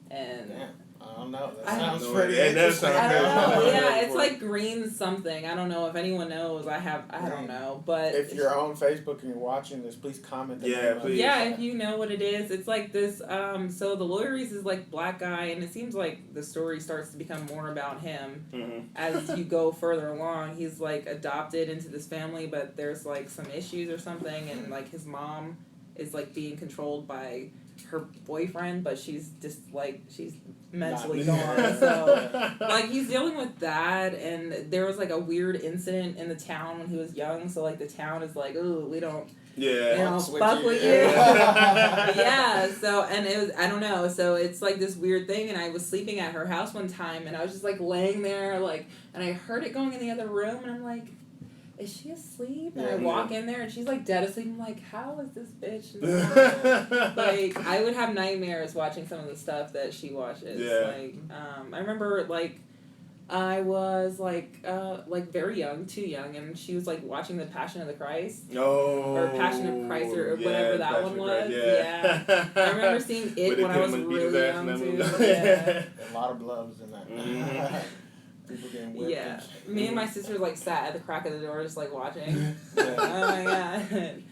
S4: and
S3: Damn, I don't know. That
S4: I
S3: sounds
S1: don't know.
S3: pretty
S1: Yeah, that
S3: interesting.
S1: sounds
S4: I don't know.
S1: good.
S4: Yeah, it's like green something. I don't know if anyone knows. I don't know, but
S3: If you're on Facebook and you're watching this, please comment. the
S1: Yeah,
S3: name of
S1: please.
S3: it.
S4: yeah, if you know what it is, it's like this. So the lawyer is like black guy, and it seems like the story starts to become more about him
S1: Mm-hmm.
S4: as you go further along. He's like adopted into this family, but there's like some issues or something, and like his mom is like being controlled by her boyfriend, but she's just like she's mentally gone. So like he's dealing with that, and there was like a weird incident in the town when he was young. So like the town is like, ooh, we don't.
S1: Yeah.
S4: You know,
S3: Fucks with
S4: fuck
S3: you.
S4: with you.
S1: Yeah.
S4: Yeah, so, and it was, I don't know, so it's like this weird thing, and I was sleeping at her house one time, and I was just like laying there, like, and I heard it going in the other room, and I'm like, is she asleep? And I walk in there, and she's like dead asleep. I'm like, how is this bitch not? Like, I would have nightmares watching some of the stuff that she watches.
S1: Yeah.
S4: Like, I remember, like, I was like very young, too young, and she was like watching the Passion of the Christ.
S1: Oh.
S4: Or Passion of Christ or
S1: yeah,
S4: whatever that
S1: Passion
S4: one
S1: of
S4: was.
S1: Christ,
S4: Yeah. I remember seeing it when I was really young too. Yeah.
S3: A lot of blood was in that.
S1: Mhm.
S3: People getting whipped.
S4: Yeah. Me and my sister like sat at the crack of the door just like watching.
S3: Yeah.
S4: Oh my god.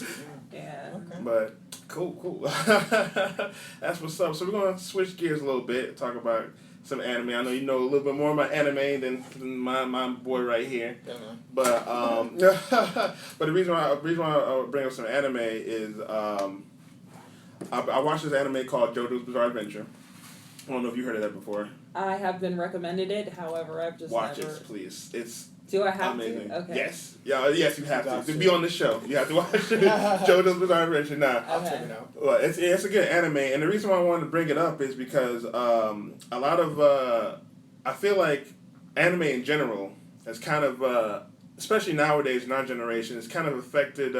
S4: Yeah.
S3: Okay.
S1: But cool. That's what's up. So we're gonna switch gears a little bit, talk about some anime. I know you know a little bit more about anime than my boy right here.
S3: Yeah, man.
S1: But but the reason why I bring up some anime is I watched this anime called JoJo's Bizarre Adventure. I don't know if you heard of that before.
S4: I have been recommended it, however I've just
S1: Watch
S4: never.
S1: it, please. It's
S4: Do I have
S1: amazing.
S4: to? Okay.
S1: Yes. Yeah. Yes, you have
S3: You
S1: to.
S3: got
S1: To
S3: to.
S1: be on the show, you have to watch JoJo's Bizarre Adventure. Now,
S3: I'll
S4: Okay.
S3: check it out.
S1: well, it's a good anime, and the reason why I wanted to bring it up is because a lot of I feel like anime in general has kind of especially nowadays in our generation has kind of affected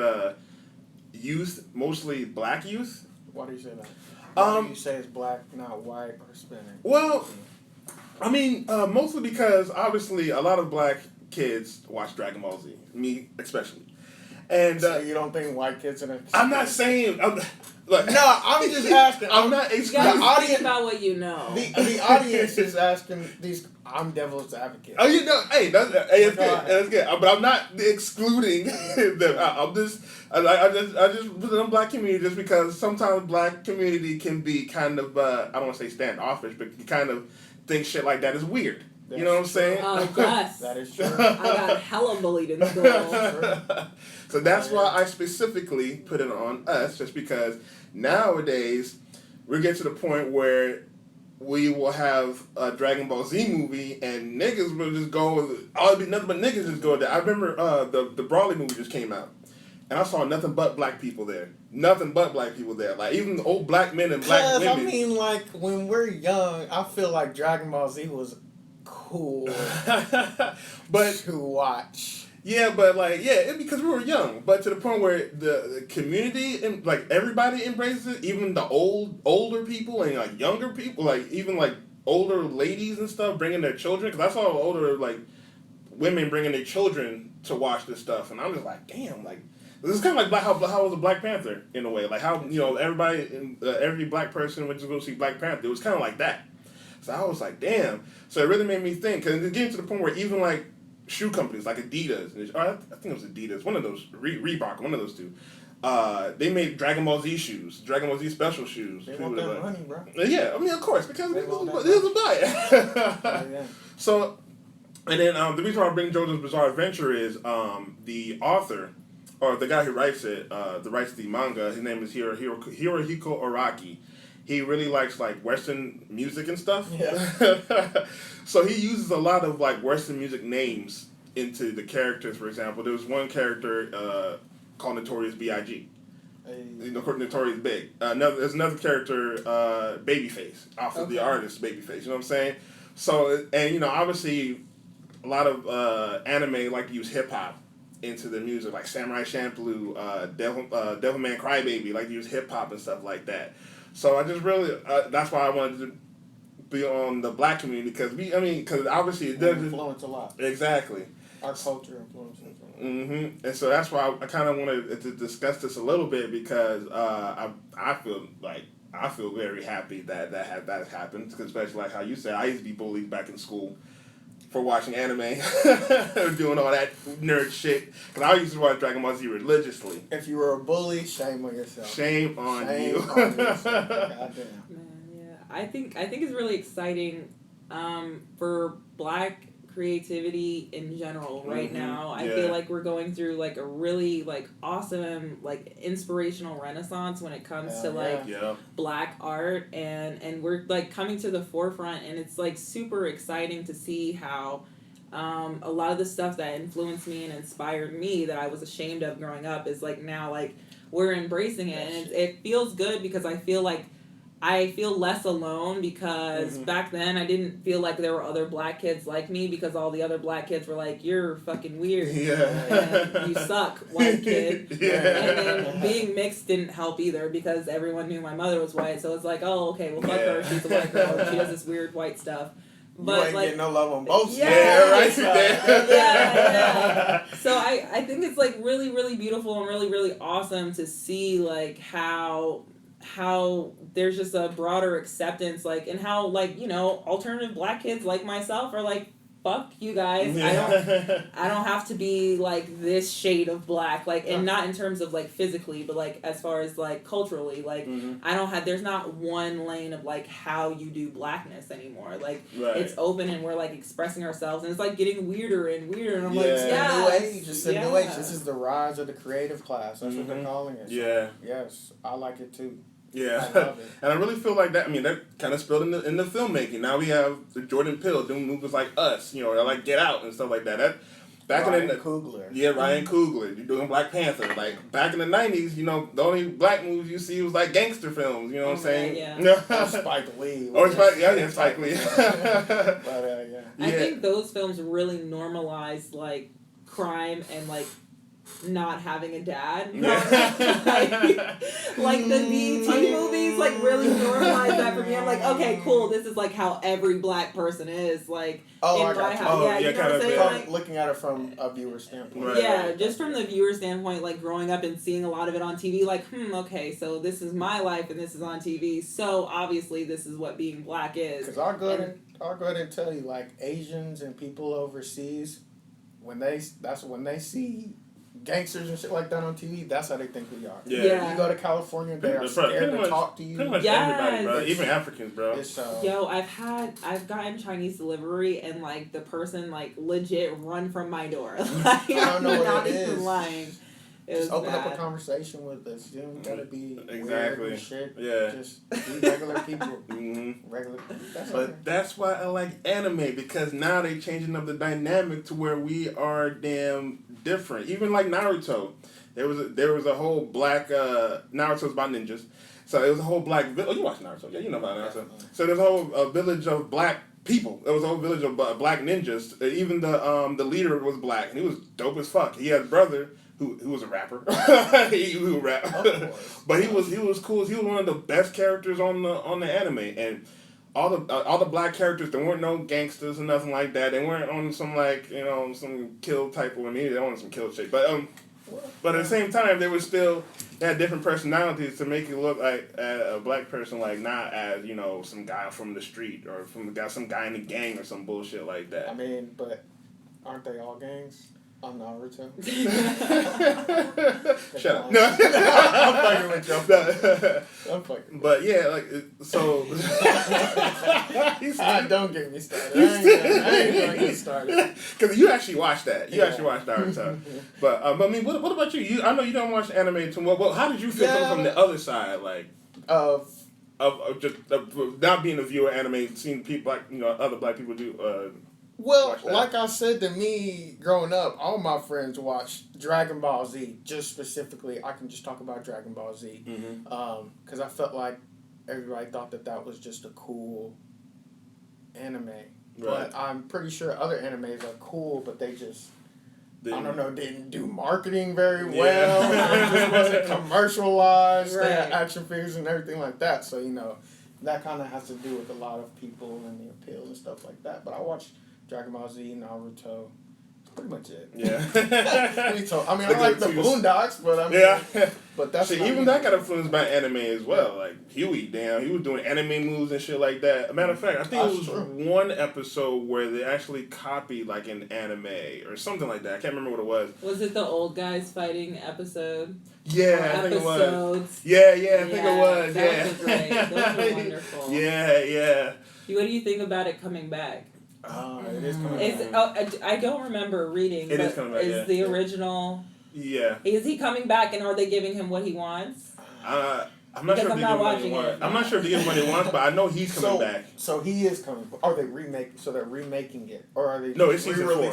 S1: youth, mostly black youth.
S3: Why do you say that? Why
S1: Um,
S3: do you say it's black, not white or Hispanic?
S1: Well, I mean, mostly because obviously a lot of black kids watch Dragon Ball Z, me especially, and
S3: So you don't think white kids are?
S1: I'm not saying. Look,
S3: No, I'm just asking.
S1: I'm not
S4: You
S1: excluding.
S4: gotta
S3: The
S4: speak
S3: audience-
S4: about what you know.
S3: The audience is asking these. I'm devil's advocate.
S1: Oh, you know, hey, it's
S3: Go
S1: good.
S3: ahead.
S1: That's good. But I'm not excluding them. I just put it on black community just because sometimes black community can be kind of I don't want to say standoffish, but you kind of think shit like that is weird. You know what I'm saying?
S4: Oh, yes.
S3: That is true.
S4: I got hella bullied in school.
S1: So that's why I specifically put it on us, just because nowadays we get to the point where we will have a Dragon Ball Z movie and niggas will just go. All it'd be nothing but niggas just go there. I remember the Brawley movie just came out, and I saw nothing but black people there. Nothing but black people there. Like even old black men and black
S3: Cause
S1: women.
S3: I mean, like when we're young, I feel like Dragon Ball Z was cool
S1: but
S3: to watch.
S1: yeah, but like because we were young, but to the point where the community and like everybody embraces it, even the older people and like younger people, like even like older ladies and stuff bringing their children. Because I saw older like women bringing their children to watch this stuff, and I'm just like, damn, like this is kind of like how was the Black Panther in a way, like how everybody every black person went to go see Black Panther. It was kind of like that. So I was like, damn. So it really made me think, because it's getting to the point where even like shoe companies like Adidas, or I think it was Adidas, one of those, Reebok, one of those two, they made Dragon Ball Z shoes, Dragon Ball Z special shoes.
S3: They want that money, bro.
S1: Yeah, I mean, of course, because
S3: They
S1: this
S3: want
S1: is
S3: that
S1: a buy.
S3: Yeah.
S1: So, and then the reason why I bring JoJo's Bizarre Adventure is the author, or the guy who writes it, writes the manga, his name is Hirohiko Araki. He really likes like Western music and stuff.
S3: Yeah.
S1: So he uses a lot of like Western music names into the characters. For example, there was one character called Notorious B.I.G.
S3: Hey.
S1: Notorious Big. There's another character, Babyface, off of the artist Babyface. You know what I'm saying? So, and obviously, a lot of anime like to use hip hop into the music, like Samurai Champloo, Devilman Crybaby, like to use hip hop and stuff like that. So I just really, that's why I wanted to be on the black community, because obviously it does
S3: influence a lot.
S1: Exactly.
S3: Our culture influences a lot.
S1: Mm-hmm. And so that's why I kind of wanted to discuss this a little bit, because I feel very happy that has happened, especially like how you said, I used to be bullied back in school for watching anime, doing all that nerd shit. Because I used to watch Dragon Ball Z religiously.
S3: If you were a bully, shame on yourself.
S1: Shame on you.
S3: On yourself. Goddamn.
S4: Man, yeah. I think it's really exciting for black creativity in general right now. I feel like we're going through like a really like awesome like inspirational renaissance when it comes to like black art, and we're like coming to the forefront, and it's like super exciting to see how a lot of the stuff that influenced me and inspired me that I was ashamed of growing up is like now like we're embracing it, and it feels good, because I feel less alone, because back then I didn't feel like there were other black kids like me, because all the other black kids were like, you're fucking weird. And you suck, white kid.
S1: Yeah.
S4: And then being mixed didn't help either, because everyone knew my mother was white, so it's like, oh, okay, well, fuck her, she's a white girl, she does this weird white stuff. But
S3: you ain't
S4: like,
S3: getting no love on both sides.
S1: Yeah, right there.
S4: yeah. So I think it's like really, really beautiful and really, really awesome to see like how there's just a broader acceptance, like, and how like alternative black kids like myself are like, fuck you guys, I don't have to be like this shade of black, like, and not in terms of like physically, but like as far as like culturally, like there's not one lane of like how you do blackness anymore, like it's open, and we're like expressing ourselves, and it's like getting weirder and weirder, and I'm like,
S3: new age. It's a new age. This is the rise of the creative class. That's what they're calling it. So, yes, I like it too.
S1: Yeah,
S3: I love it.
S1: And I really feel like that. I mean, that kind of spilled in the filmmaking. Now we have the Jordan Peele doing movies like Us, like Get Out and stuff like that.
S3: Ryan Coogler.
S1: Yeah, Ryan Coogler. You're doing Black Panther. Like back in the '90s, the only black movies you see was like gangster films. You know what I'm saying?
S4: Yeah.
S3: Or Spike Lee.
S1: Or Spike Lee.
S3: But
S4: I think those films really normalized like crime and like not having a dad. like the BET movies like really normalized that for me. I'm like, okay, cool, this is like how every black person is, like in my house. Yeah, you know what I'm saying? Like,
S3: looking at it from a viewer standpoint.
S4: Just from the viewer standpoint, like growing up and seeing a lot of it on TV, like, okay, so this is my life and this is on TV, so obviously this is what being black is.
S3: Because I'll go ahead and tell you, like, Asians and people overseas, when they see gangsters and shit like that on TV, that's how they think we are.
S1: Yeah.
S3: You go to California, they are scared to talk to you.
S1: Pretty much everybody, bro. Even Africans, bro.
S4: Yo, I've gotten Chinese delivery, and like the person like legit run from my door. Like,
S3: I don't know
S4: not
S3: what it
S4: even
S3: is.
S4: lying.
S3: Just open up a conversation with us. You don't gotta be weird and shit.
S1: Yeah.
S3: Just be regular people. Regular.
S1: That's why I like anime, because now they changing up the dynamic to where we are damn different. Even like Naruto, there was a whole black Naruto's about ninjas, so it was a whole black. You watch Naruto, yeah, you know about Naruto. So there's a whole village of black people. It was a whole village of black ninjas. Even the leader was black, and he was dope as fuck. He had a brother who was a rapper. who rap, but he was cool. He was one of the best characters on the anime, and all the black characters. There weren't no gangsters or nothing like that. They weren't on some some kill type of. I mean, they wanted some kill shit, but at the same time, they had different personalities to make it look like a black person, like not as some guy from the street or some guy in the gang or some bullshit like that.
S3: I mean, but aren't they all gangs on Naruto?
S1: Shut up. No.
S3: I'm fucking with you. I'm fucking.
S1: But yeah, so.
S3: Don't get me started. I ain't gonna get started.
S1: Because you actually watched that. You actually watched Naruto. But I mean, what about you? I know you don't watch anime too much. Well, how did you feel coming from the other side,
S3: of
S1: not being a viewer of anime, seeing people other black people do?
S3: Well, like I said, to me, growing up, all my friends watched Dragon Ball Z. Just specifically, I can just talk about Dragon Ball Z. Because I felt like everybody thought that was just a cool anime. Right. But I'm pretty sure other animes are cool, but they just, didn't do marketing very well. It just wasn't commercialized. Right. They had action figures and everything like that. So, that kind of has to do with a lot of people and the appeal and stuff like that. But I watched Dragon Ball Z, Naruto. That's pretty much it. Yeah. I mean, I like the Boondocks, but I mean, but that's
S1: even that got influenced by anime as well. Like Huey, he was doing anime moves and shit like that. Matter of fact, I think it was one episode where they actually copied like an anime or something like that. I can't remember what it was.
S4: Was it the old guys fighting episode?
S1: Yeah, I think it was. Yeah, I think it was.
S4: Those were great. Those were wonderful.
S1: Yeah.
S4: What do you think about it coming back?
S3: It is coming back.
S4: I don't remember reading.
S1: It is coming back.
S4: Is the original?
S1: Yeah.
S4: Is he coming back, and are they giving him what he wants?
S1: I'm not sure if they give him what he wants. I'm not sure if they give him what he wants, but I know he's coming back.
S3: So he is coming. Are they remaking? So they're remaking it, or are they?
S1: No, it's season 4.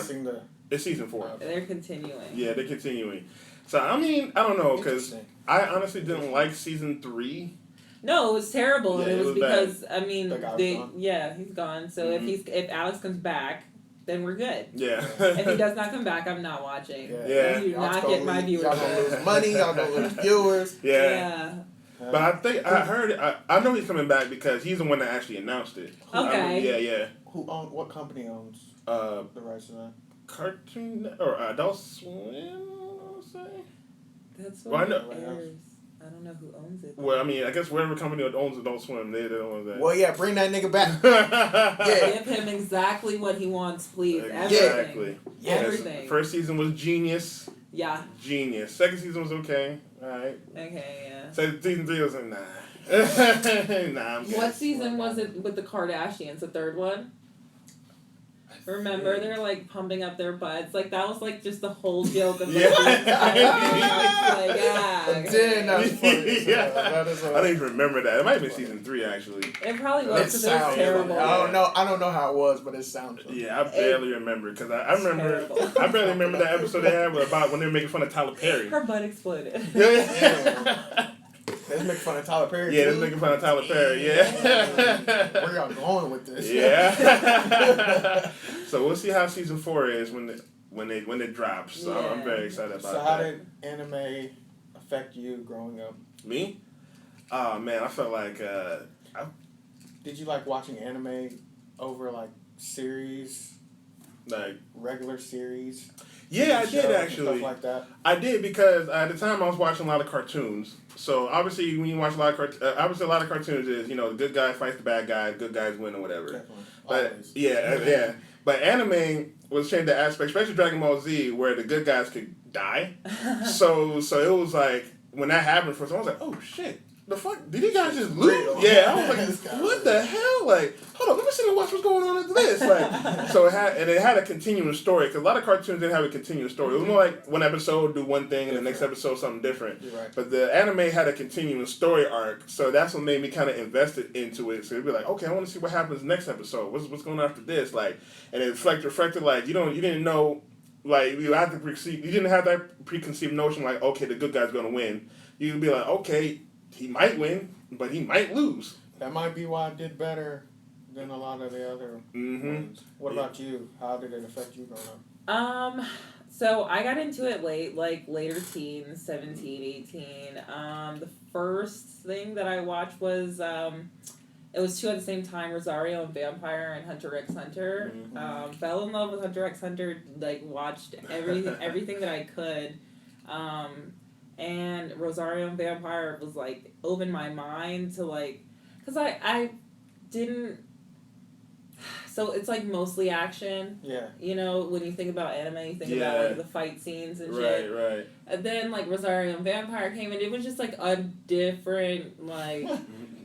S1: It's season 4.
S4: They're continuing.
S1: Yeah, they're continuing. So I mean, I don't know, because I honestly didn't like season 3.
S4: No, it was terrible, and it was because
S3: bad.
S4: I mean, he's gone. So if Alex comes back, then we're good.
S1: Yeah.
S4: If he does not come back, I'm not watching.
S1: Yeah.
S4: You do not get my viewership.
S3: Y'all gonna lose money. Y'all gonna lose viewers.
S1: Yeah. But I think I heard. I know he's coming back because he's the one that actually announced it.
S4: Okay.
S1: Yeah.
S3: What company owns the rights to that?
S1: Cartoon or Adult Swim? I would say.
S4: That's what airs. I don't know who owns it.
S1: Well, I mean, I guess whatever company owns Adult Swim, they own that.
S3: Well, yeah, bring that nigga back.
S4: Give him exactly what he wants, please.
S1: Exactly.
S4: Everything.
S1: First season was genius.
S4: Yeah.
S1: Genius. Second season was okay. All right.
S4: Okay, yeah.
S1: So season 3 was like, nah. I'm
S4: what season was it with the Kardashians? The third one? Remember, they're like pumping up their butts. Like that was like just the whole joke of the
S1: I don't even remember that. It might have been season 3 actually.
S4: It probably was because it was terrible.
S3: I don't know how it was, but it sounded.
S1: Yeah, I barely remember because I barely remember that episode they had about when they were making fun of Tyler Perry.
S4: Her butt exploded.
S3: They was making fun of Tyler Perry.
S1: Yeah, they was making fun of Tyler Perry. Yeah.
S3: Where y'all going with this?
S1: Yeah. So we'll see how season 4 is when it drops. So I'm very excited about that.
S3: So how did anime affect you growing up?
S1: Me? Oh man, I felt like.
S3: Did you like watching anime over like series?
S1: Like
S3: regular series?
S1: Yeah, I did actually.
S3: Stuff like that.
S1: I did because at the time I was watching a lot of cartoons. So obviously, when you watch a lot of cartoons is the good guy fights the bad guy, good guys win or whatever.
S3: Definitely.
S1: But
S3: always.
S1: yeah. But anime was changed the aspect, especially Dragon Ball Z, where the good guys could die. so it was like when that happened for some, I was like, oh shit. The fuck? Did you guys just lose? Yeah, I was like, what the hell? Like, hold on, let me sit and watch what's going on after this. Like, so it had a continuous story, because a lot of cartoons didn't have a continuous story. It was more like one episode do one thing and the next episode something different.
S3: Right.
S1: But the anime had a continuous story arc, so that's what made me kind of invested into it. So it'd be like, okay, I want to see what happens next episode. What's going on after this? Like, and it reflected like you didn't know, like you didn't have that preconceived notion like, okay, the good guy's gonna win. You'd be like, okay, he might win, but he might lose.
S3: That might be why I did better than a lot of the other
S1: Mm-hmm.
S3: ones. What about you? How did it affect you growing up?
S4: So I got into it late, like later teens, 17, 18. The first thing that I watched was, it was two at the same time, Rosario and Vampire and Hunter x Hunter. Fell in love with Hunter x Hunter, like watched everything that I could. And Rosario and Vampire was like, opened my mind to like, cause I didn't, so it's like mostly action.
S3: Yeah.
S4: You know, when you think about anime, you think about like the fight scenes and shit.
S1: Right.
S4: And then like Rosario and Vampire came in, it was just like a different like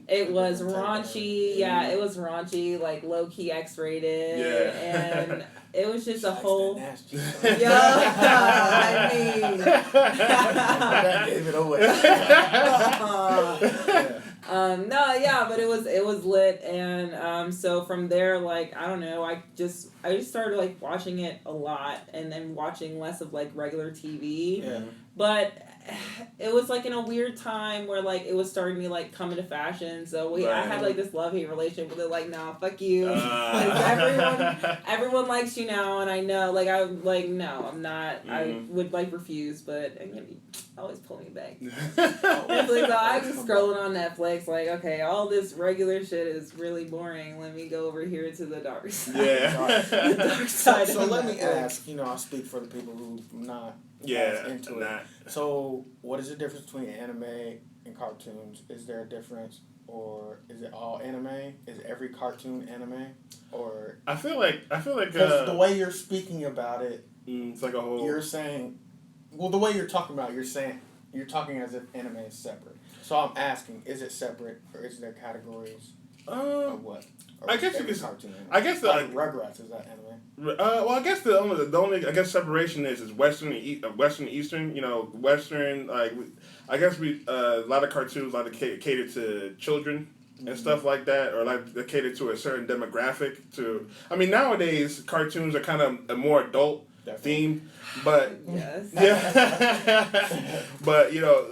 S4: it was raunchy, it was raunchy, like low key X rated. And it was just a whole I mean
S3: that gave it away.
S4: but it was lit, and so from there, like I don't know, I just started like watching it a lot, and then watching less of like regular TV.
S3: Yeah.
S4: But it was like in a weird time where like it was starting to like come into fashion. So I had like this love-hate relationship with it. Like, nah, fuck you. Everyone likes you now, and I know. Like I'm like, no, I'm not.
S1: Mm-hmm.
S4: I would like refuse, but you always pull me back. Netflix, I was scrolling on Netflix, like, okay, all this regular shit is really boring. Let me go over here to the dark side. The dark side.
S3: So let me ask. You know, I'll speak for the people who not into it. So, what is the difference between anime and cartoons? Is there a difference, or is it all anime? Is every cartoon anime, or
S1: I feel like
S3: because the way you're speaking about it,
S1: it's like a whole.
S3: You're saying, well, the way you're talking about, you're talking as if anime is separate. So I'm asking, is it separate, or is there categories? Or what? Or
S1: I guess
S3: every
S1: you could.
S3: cartoon anime?
S1: I guess
S3: like Rugrats, is that anime?
S1: Well, I guess the only I guess separation is Western and Western and Eastern. You know, Western like I guess a lot of cartoons like to cater to children and stuff like that, or like they cater to a certain demographic. I mean, nowadays cartoons are kind of a more adult themed, but but you know,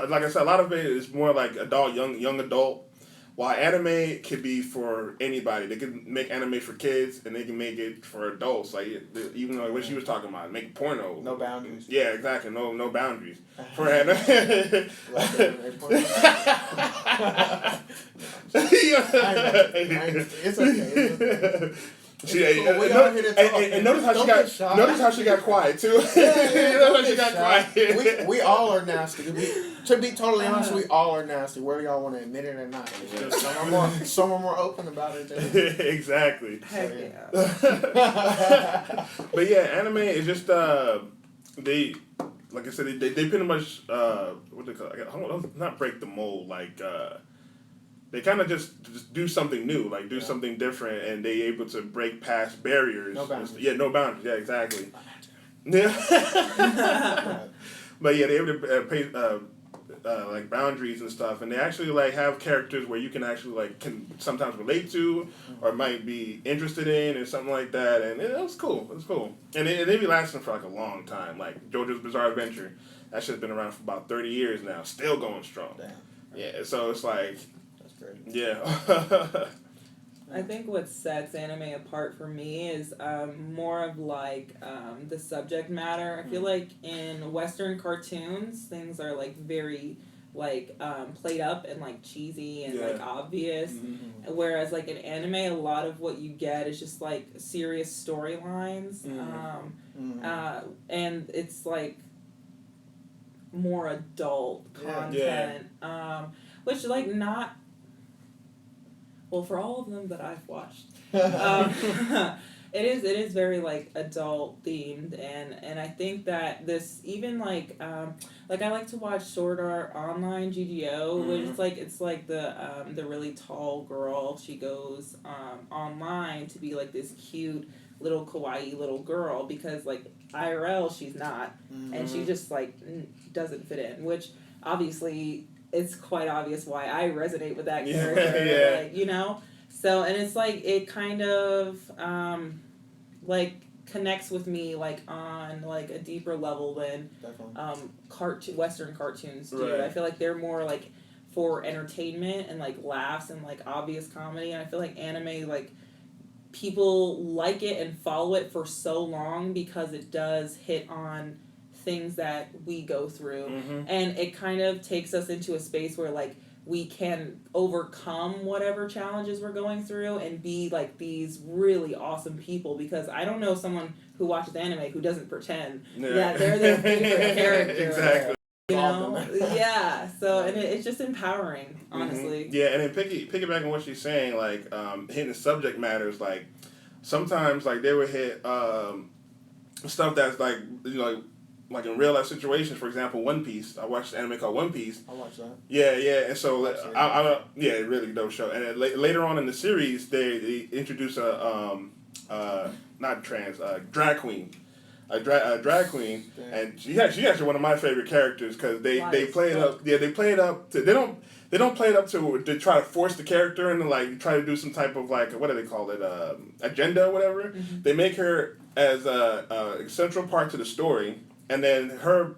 S1: like I said, a lot of it is more like adult, young adult. While anime could be for anybody, they can make anime for kids and they can make it for adults. Like even like what she was talking about, make porno.
S3: No boundaries.
S1: Yeah, exactly. No boundaries for anime.
S3: It's okay.
S1: And notice how she got quiet too. She got quiet.
S3: We all are nasty. To be totally honest, we all are nasty. Whether y'all want to admit it or not, it's just some are more open about it.
S1: Exactly.
S4: Heck yeah.
S1: But yeah, anime is just they, like I said, they pretty much what they call it, not break the mold, like they kind of just do something new, like do something different, and they able to break past barriers.
S3: No boundaries.
S1: Yeah, no boundaries. Yeah, exactly. Yeah. But yeah, they able to pay like boundaries and stuff, and they actually like have characters where you can actually like can sometimes relate to or might be interested in or something like that, and it was cool. It was cool, and they be lasting for like a long time. Like JoJo's Bizarre Adventure, that shit's been around for about 30 years now, still going strong.
S3: Damn.
S1: Yeah, so it's like.
S3: Great.
S1: Yeah.
S4: I think what sets anime apart for me is more of like the subject matter. I feel like in Western cartoons, things are like very like played up and like cheesy and like obvious.
S1: Mm-hmm.
S4: Whereas like in anime, a lot of what you get is just like serious storylines, and it's like more adult content, which like not. Well, for all of them that I've watched, it is very like adult themed, and I think that this even like I like to watch Sword Art Online GGO, which it's like the really tall girl. She goes online to be like this cute little kawaii little girl because like IRL she's not, and she just like doesn't fit in, which obviously. It's quite obvious why I resonate with that character, like, you know? So, and it's like, it kind of, like, connects with me, like, on, like, a deeper level than Western cartoons do.
S1: Right.
S4: I feel like they're more, like, for entertainment and like laughs and like obvious comedy, and I feel like anime, like, people like it and follow it for so long because it does hit on things that we go through, and it kind of takes us into a space where like we can overcome whatever challenges we're going through and be like these really awesome people, because I don't know someone who watches anime who doesn't pretend that they're their favorite character.
S1: Exactly.
S4: You know? Yeah. So, and it's just empowering, honestly.
S1: Yeah, and then piggyback on what she's saying, like, hitting the subject matters, like, sometimes, like, they would hit stuff that's, like, you know, like in real life situations. For example, One Piece. I watched an anime called One Piece.
S3: I watched that.
S1: Yeah, and so yeah, really dope show. And then later on in the series, they introduce a drag queen, a drag queen, and she's actually one of my favorite characters because they play it up. Yeah, they play it up to they don't play it up to try to force the character and like try to do some type of like, what do they call it, agenda or whatever. They make her as a central part to the story. And then her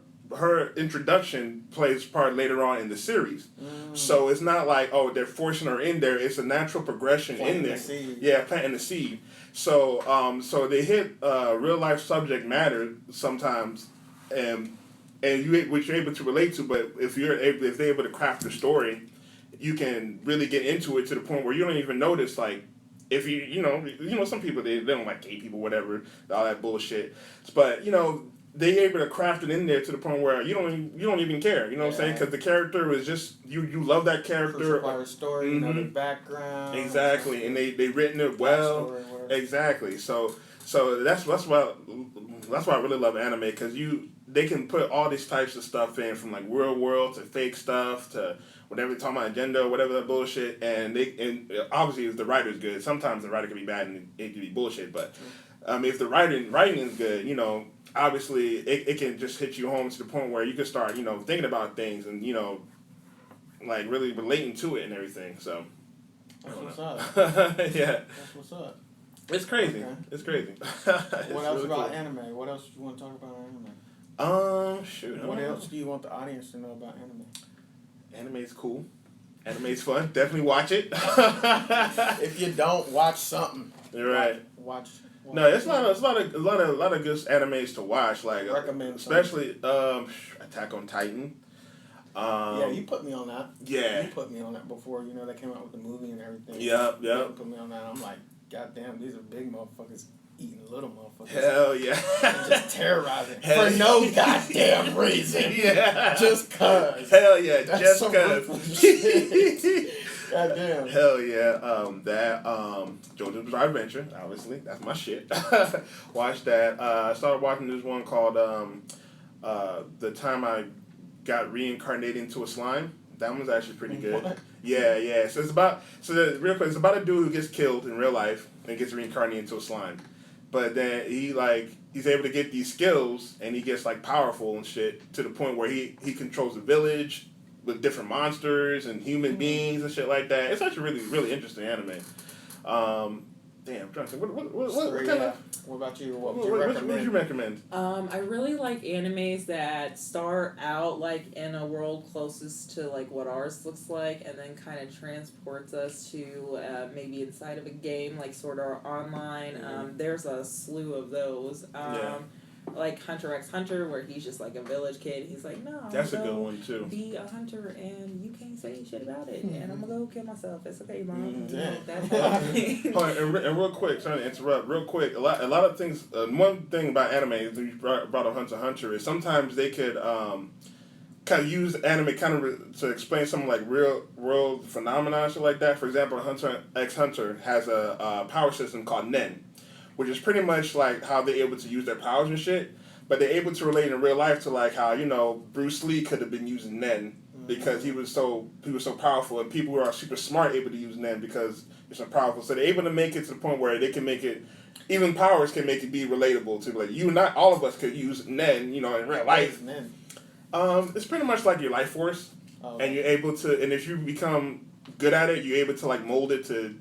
S1: introduction plays part later on in the series. So it's not like, oh, they're forcing her in there. It's a natural progression in there. Yeah, planting the seed. So so they hit real life subject matter sometimes, and which you're able to relate to. But if they're able to craft the story, you can really get into it to the point where you don't even notice, like, if you know some people they don't like gay people, whatever, all that bullshit. But they able to craft it in there to the point where you don't even care. You know what I'm saying? Because the character was just you love that character.
S3: Part of the story, the background.
S1: Exactly, and they written it well. Exactly. So that's why I really love anime, because they can put all these types of stuff in, from like real world to fake stuff to whatever they're talking about, agenda, whatever that bullshit, and obviously if the writer's good, sometimes the writer can be bad and it can be bullshit, but if the writing is good, obviously it can just hit you home to the point where you can start, thinking about things and, like really relating to it and everything. So
S3: that's what's up.
S1: Yeah.
S3: That's what's up.
S1: It's crazy.
S3: Okay.
S1: It's crazy.
S3: What else
S1: really
S3: about
S1: cool.
S3: anime? What else do you want to talk about anime?
S1: Shoot.
S3: What else do you want the audience to know about anime?
S1: Anime's cool. Anime's fun. Definitely watch it.
S3: If you don't, watch something.
S1: You're right.
S3: Watch.
S1: No, it's a lot of good animes to watch. Like
S3: Recommend
S1: especially Attack on Titan.
S3: Yeah, you put me on that.
S1: Yeah.
S3: You put me on that before. They came out with the movie and everything.
S1: Yep.
S3: You put me on that. I'm like, goddamn, these are big motherfuckers eating little motherfuckers.
S1: Hell yeah.
S3: And just terrorizing for no goddamn reason.
S1: Yeah.
S3: Just cause.
S1: Hell yeah.
S3: That's
S1: Just
S3: some
S1: cause.
S3: Goddamn.
S1: Hell yeah. JoJo's Bizarre Adventure, obviously. That's my shit. Watch that. I started watching this one called The Time I Got Reincarnated into a Slime. That one's actually pretty good.
S3: What?
S1: Yeah. So it's about real quick, it's about a dude who gets killed in real life and gets reincarnated into a slime. But then he's able to get these skills and he gets like powerful and shit to the point where he controls the village with different monsters and human beings and shit like that. It's actually really, really interesting anime. Damn, I'm trying to think. What kind of...
S3: What about you?
S1: What would you recommend?
S4: I really like animes that start out like in a world closest to like what ours looks like, and then kind of transports us to maybe inside of a game, like sort of online. There's a slew of those. Like Hunter x Hunter, where he's just like a village kid. He's like, no,
S1: that's a good one too.
S4: Be a hunter, and you can't say shit about it. And I'm gonna go kill myself. It's okay, mom.
S3: Yeah.
S4: That's happening.
S1: And real quick, sorry to interrupt. Real quick, a lot of things. One thing about anime that you brought up Hunter x Hunter is sometimes they could kind of use anime to explain something like real world phenomena, shit like that. For example, Hunter x Hunter has a power system called Nen, which is pretty much like how they're able to use their powers and shit, but they're able to relate in real life to like how, Bruce Lee could have been using Nen because he was so powerful, and people who are super smart able to use Nen because they're so powerful. So they're able to make it to the point where they can make it, even powers can make it be relatable to like not all of us could use Nen, in real life. It's pretty much like your life force, and you're able to, and if you become good at it, you're able to like mold it to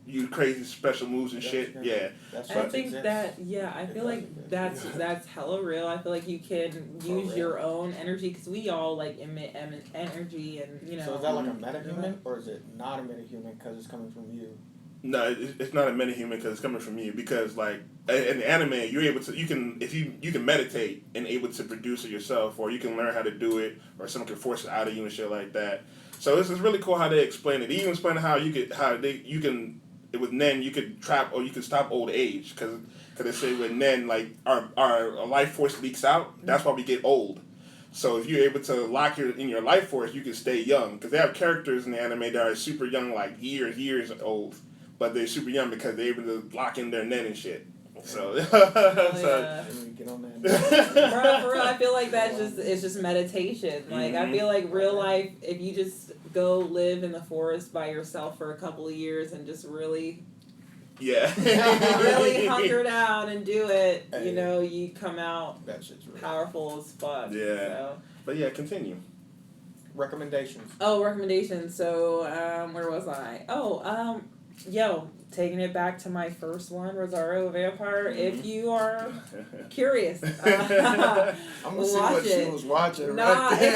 S1: use crazy special moves and shit.
S3: That's
S1: Yeah.
S3: That's
S4: I
S3: what
S4: think
S3: exists.
S4: that I
S3: It
S4: feel
S3: does
S4: like
S3: exist.
S4: that's hella real. I feel like you can
S3: For
S4: use
S3: real.
S4: your own energy because we all like emit energy, and you know.
S3: So is that like a metahuman, or is it not a metahuman because it's coming from you?
S1: No, it's not a metahuman because it's coming from you. Because like in the anime, you're able to you can meditate and able to produce it yourself, or you can learn how to do it, or someone can force it out of you and shit like that. So this is really cool how they explain it. They even explain how you can with Nen you could trap or you can stop old age because they say with Nen like our life force leaks out. That's why we get old. So if you're able to lock in your life force, you can stay young. Because they have characters in the anime that are super young, like years old, but they're super young because they're able to lock in their Nen and shit. So,
S4: Yeah.
S3: Let me get on that.
S4: For real, I feel like it's just meditation. Like I feel like real life, if you just go live in the forest by yourself for a couple of years and just really
S1: yeah.
S4: really hunker down and do it,
S3: Hey.
S4: you know, you come out
S3: That shit's real.
S4: powerful as fuck.
S1: Yeah.
S4: So.
S1: But yeah, continue.
S3: Recommendations.
S4: Oh, recommendations. So, where was I? Oh, taking it back to my first one, Rosario Vampire. If you are curious,
S3: I'm gonna see
S4: watch
S3: what
S4: it.
S3: she was watching.
S4: Nah,
S3: right
S4: it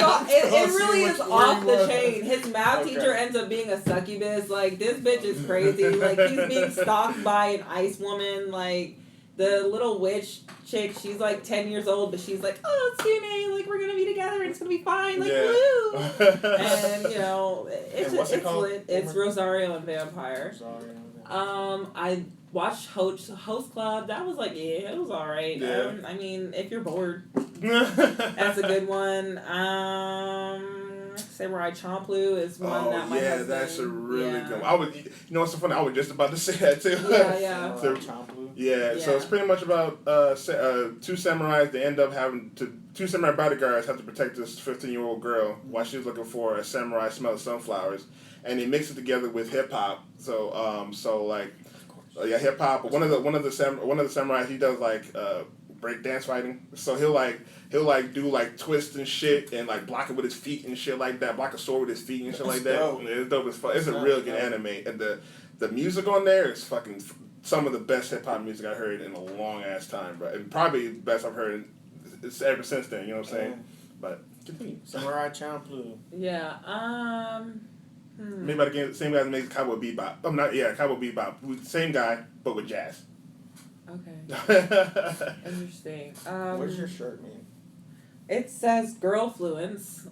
S3: there.
S4: really is
S3: Where you
S4: off the
S3: was.
S4: chain. His math
S3: Okay.
S4: teacher ends up being a succubus. Like, this bitch is crazy. Like, he's being stalked by an ice woman. Like, the little witch chick, she's like 10 years old, but she's like, oh, excuse me, like, we're gonna be together and it's gonna be fine. Like,
S1: Yeah.
S4: woo! And, you know,
S3: And what's it
S4: it's
S3: called?
S4: lit. It's Rosario and Vampire.
S3: Sorry.
S4: I watched Host Club. That was like, yeah, it was alright.
S1: Yeah.
S4: I mean, if you're bored, that's a good one. Samurai Champloo is one that my husband.
S1: that's a really
S4: yeah.
S1: good one. You know what's so funny? I was just about to say that too.
S4: Yeah.
S1: So- Yeah, so it's pretty much about two samurais. They end up two samurai bodyguards have to protect this 15-year-old girl while she's looking for a samurai smell of sunflowers, and they mix it together with hip hop. Hip hop. One of the samurais, he does like break dance fighting. So he'll do like twists and shit and like block it with his feet and shit like that. Block a sword with his feet and shit like that.
S3: Dope.
S1: It's dope as fuck. It's a real good anime, and the music on there is fucking some of the best hip hop music I heard in a long ass time, bro. And probably the best I've heard ever since then. You know what I'm saying? But continue.
S3: Samurai Champloo.
S4: Yeah.
S1: Made by the same guy that makes Cowboy Bebop. Cowboy Bebop. Same guy, but with jazz.
S4: Okay. Interesting.
S3: What does your shirt mean?
S4: It says Girlfluence.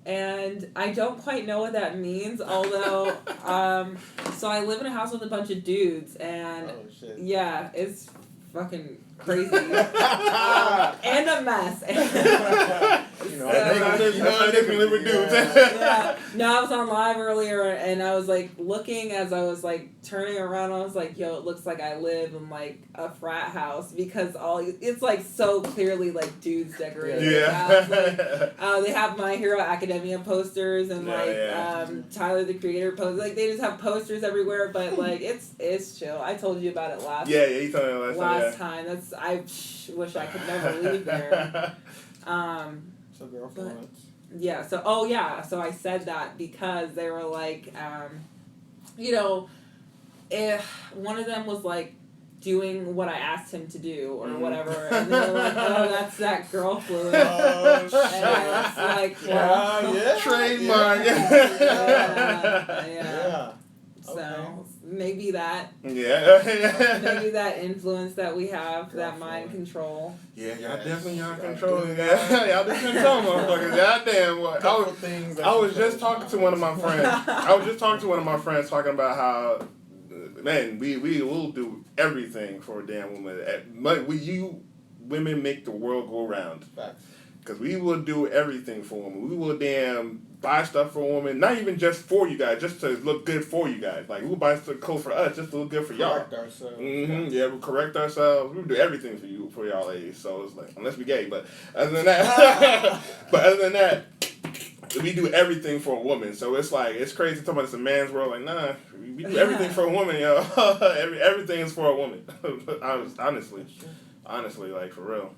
S4: And I don't quite know what that means, although, so I live in a house with a bunch of dudes, and
S3: Oh shit.
S4: yeah, it's fucking crazy. And a mess.
S3: You know,
S1: That's how they can live with dudes.
S4: Yeah. No, I was on live earlier, and I was like looking as I was like turning around. I was like, "Yo, it looks like I live in like a frat house because it's like so clearly like dudes decorated."
S1: Yeah.
S4: They have My Hero Academia posters and Tyler the Creator posters. Like they just have posters everywhere, but like it's chill. I told you about it last.
S1: Yeah, you told me last
S4: time. I wish I could never leave there.
S3: So Girlfluence.
S4: Yeah. So I said that because they were like, if one of them was like doing what I asked him to do or whatever, and they were like, oh, that's that Girlfluence.
S3: Oh
S4: And I was like, well,
S3: yeah.
S1: Trademark.
S3: Yeah.
S4: So
S3: Okay.
S4: maybe that influence that we have, that mind control.
S1: Yeah, y'all
S3: Yes.
S1: definitely y'all
S3: Y'all
S1: control.
S3: do
S1: Yeah,
S3: that.
S1: y'all do control, motherfuckers. Goddamn, what?
S3: Couple things that
S1: I
S3: you
S1: was just
S3: control.
S1: talking to one of my friends. Talking about how, man, we will do everything for a damn woman. Women make the world go round.
S3: Facts.
S1: Because we will do everything for women. We will damn buy stuff for a woman, not even just for you guys, just to look good for you guys. Like, we'll buy stuff cool for us, just to look good for y'all.
S3: Correct ourselves.
S1: Yeah, we'll correct ourselves. We'll do everything for y'all ladies. So it's like, unless we gay, but other than that, we do everything for a woman. So it's like, it's crazy talking about it's a man's world. Like, nah, we do everything for a woman, yo. Everything is for a woman. Honestly, like, for real.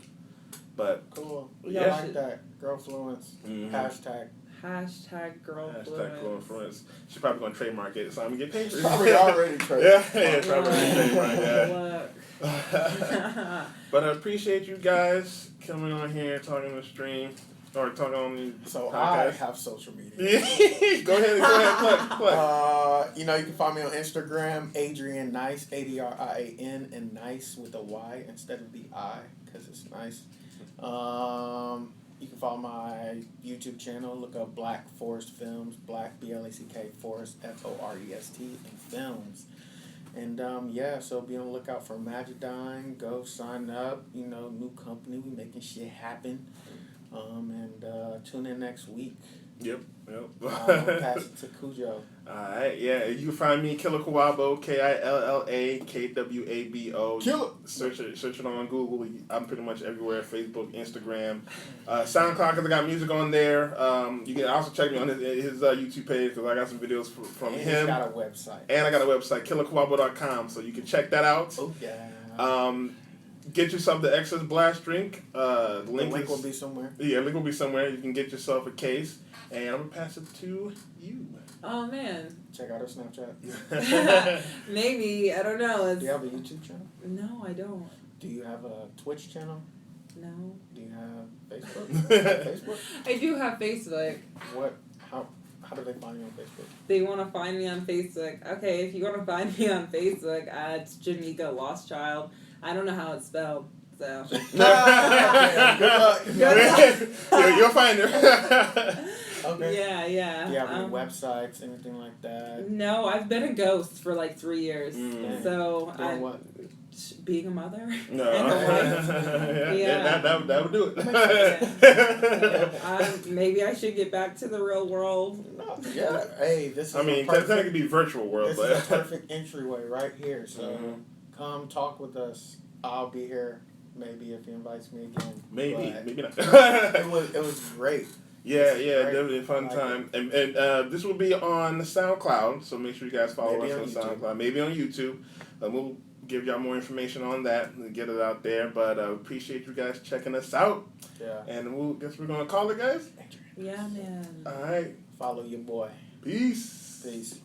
S1: But
S3: Cool.
S1: Yeah.
S3: I like that. Girlfluence.
S1: Mhm.
S3: Hashtag.
S4: Hashtag girl
S1: Hashtag cool
S4: fluence.
S1: influence. She's probably gonna trademark it, so I'm gonna get paid.
S3: Probably already
S1: Yeah, probably trademark. Yeah.
S4: Look.
S1: But I appreciate you guys coming on here, talking on the stream, or talking on the
S3: So I
S1: podcast.
S3: have social media.
S1: Go ahead, plug.
S3: You know, you can find me on Instagram, Adrian Nice, ADRIAN, and Nice with a Y instead of the I, because it's nice. You can follow my YouTube channel. Look up Black Forest Films, Black BLACK Forest FOREST and Films. And yeah, so be on the lookout for Magidine. Go sign up. You know, new company. We making shit happen. And tune in next week.
S1: Yep.
S3: Pass it to Cujo.
S1: Alright, yeah. You can find me Killer Kawabo, KILLAKWABO.
S3: Killer.
S1: Search it on Google. I'm pretty much everywhere. Facebook, Instagram, SoundCloud, because I got music on there. You can also check me on his YouTube page because I got some videos from
S3: And
S1: him.
S3: he's got a website.
S1: And I got a website, killerkawabo.com, so you can check that out.
S3: Oh yeah.
S1: Get yourself the Excess Blast drink. The link
S3: will be somewhere.
S1: Yeah, link will be somewhere. You can get yourself a case. And I'm going to pass it to you.
S4: Oh man.
S3: Check out our Snapchat.
S4: Maybe, I don't know.
S3: Do you have a YouTube channel?
S4: No, I don't.
S3: Do you have a Twitch channel?
S4: No.
S3: Do you have Facebook? Facebook?
S4: I do have Facebook.
S3: What? How do they find you on Facebook?
S4: They want to find me on Facebook. Okay, if you want to find me on Facebook, it's Jamaica Lost Child. I don't know how it's spelled, so.
S3: Good luck.
S1: You'll find her.
S3: Okay.
S4: Yeah.
S3: Do you have any websites, anything like that?
S4: No, I've been a ghost for like 3 years. So
S3: Doing what?
S4: Being a mother.
S1: No.
S4: And a wife.
S1: Yeah. That would do it.
S4: Maybe I should get back to the real world.
S3: No, yeah. Hey, this is
S1: I mean, that could be virtual world,
S3: this
S1: but
S3: is a perfect entryway right here. So come talk with us. I'll be here. Maybe if he invites me again.
S1: maybe not.
S3: it was great.
S1: Yeah,
S3: Great.
S1: definitely a fun time. And this will be on SoundCloud, so make sure you guys follow
S3: Maybe
S1: us
S3: on
S1: on
S3: YouTube.
S1: SoundCloud. Maybe on YouTube. We'll give y'all more information on that and get it out there. But appreciate you guys checking us out.
S3: Yeah.
S1: And we're going to call it, guys.
S4: Yeah, man.
S1: All right.
S3: Follow your boy.
S1: Peace.
S3: Peace.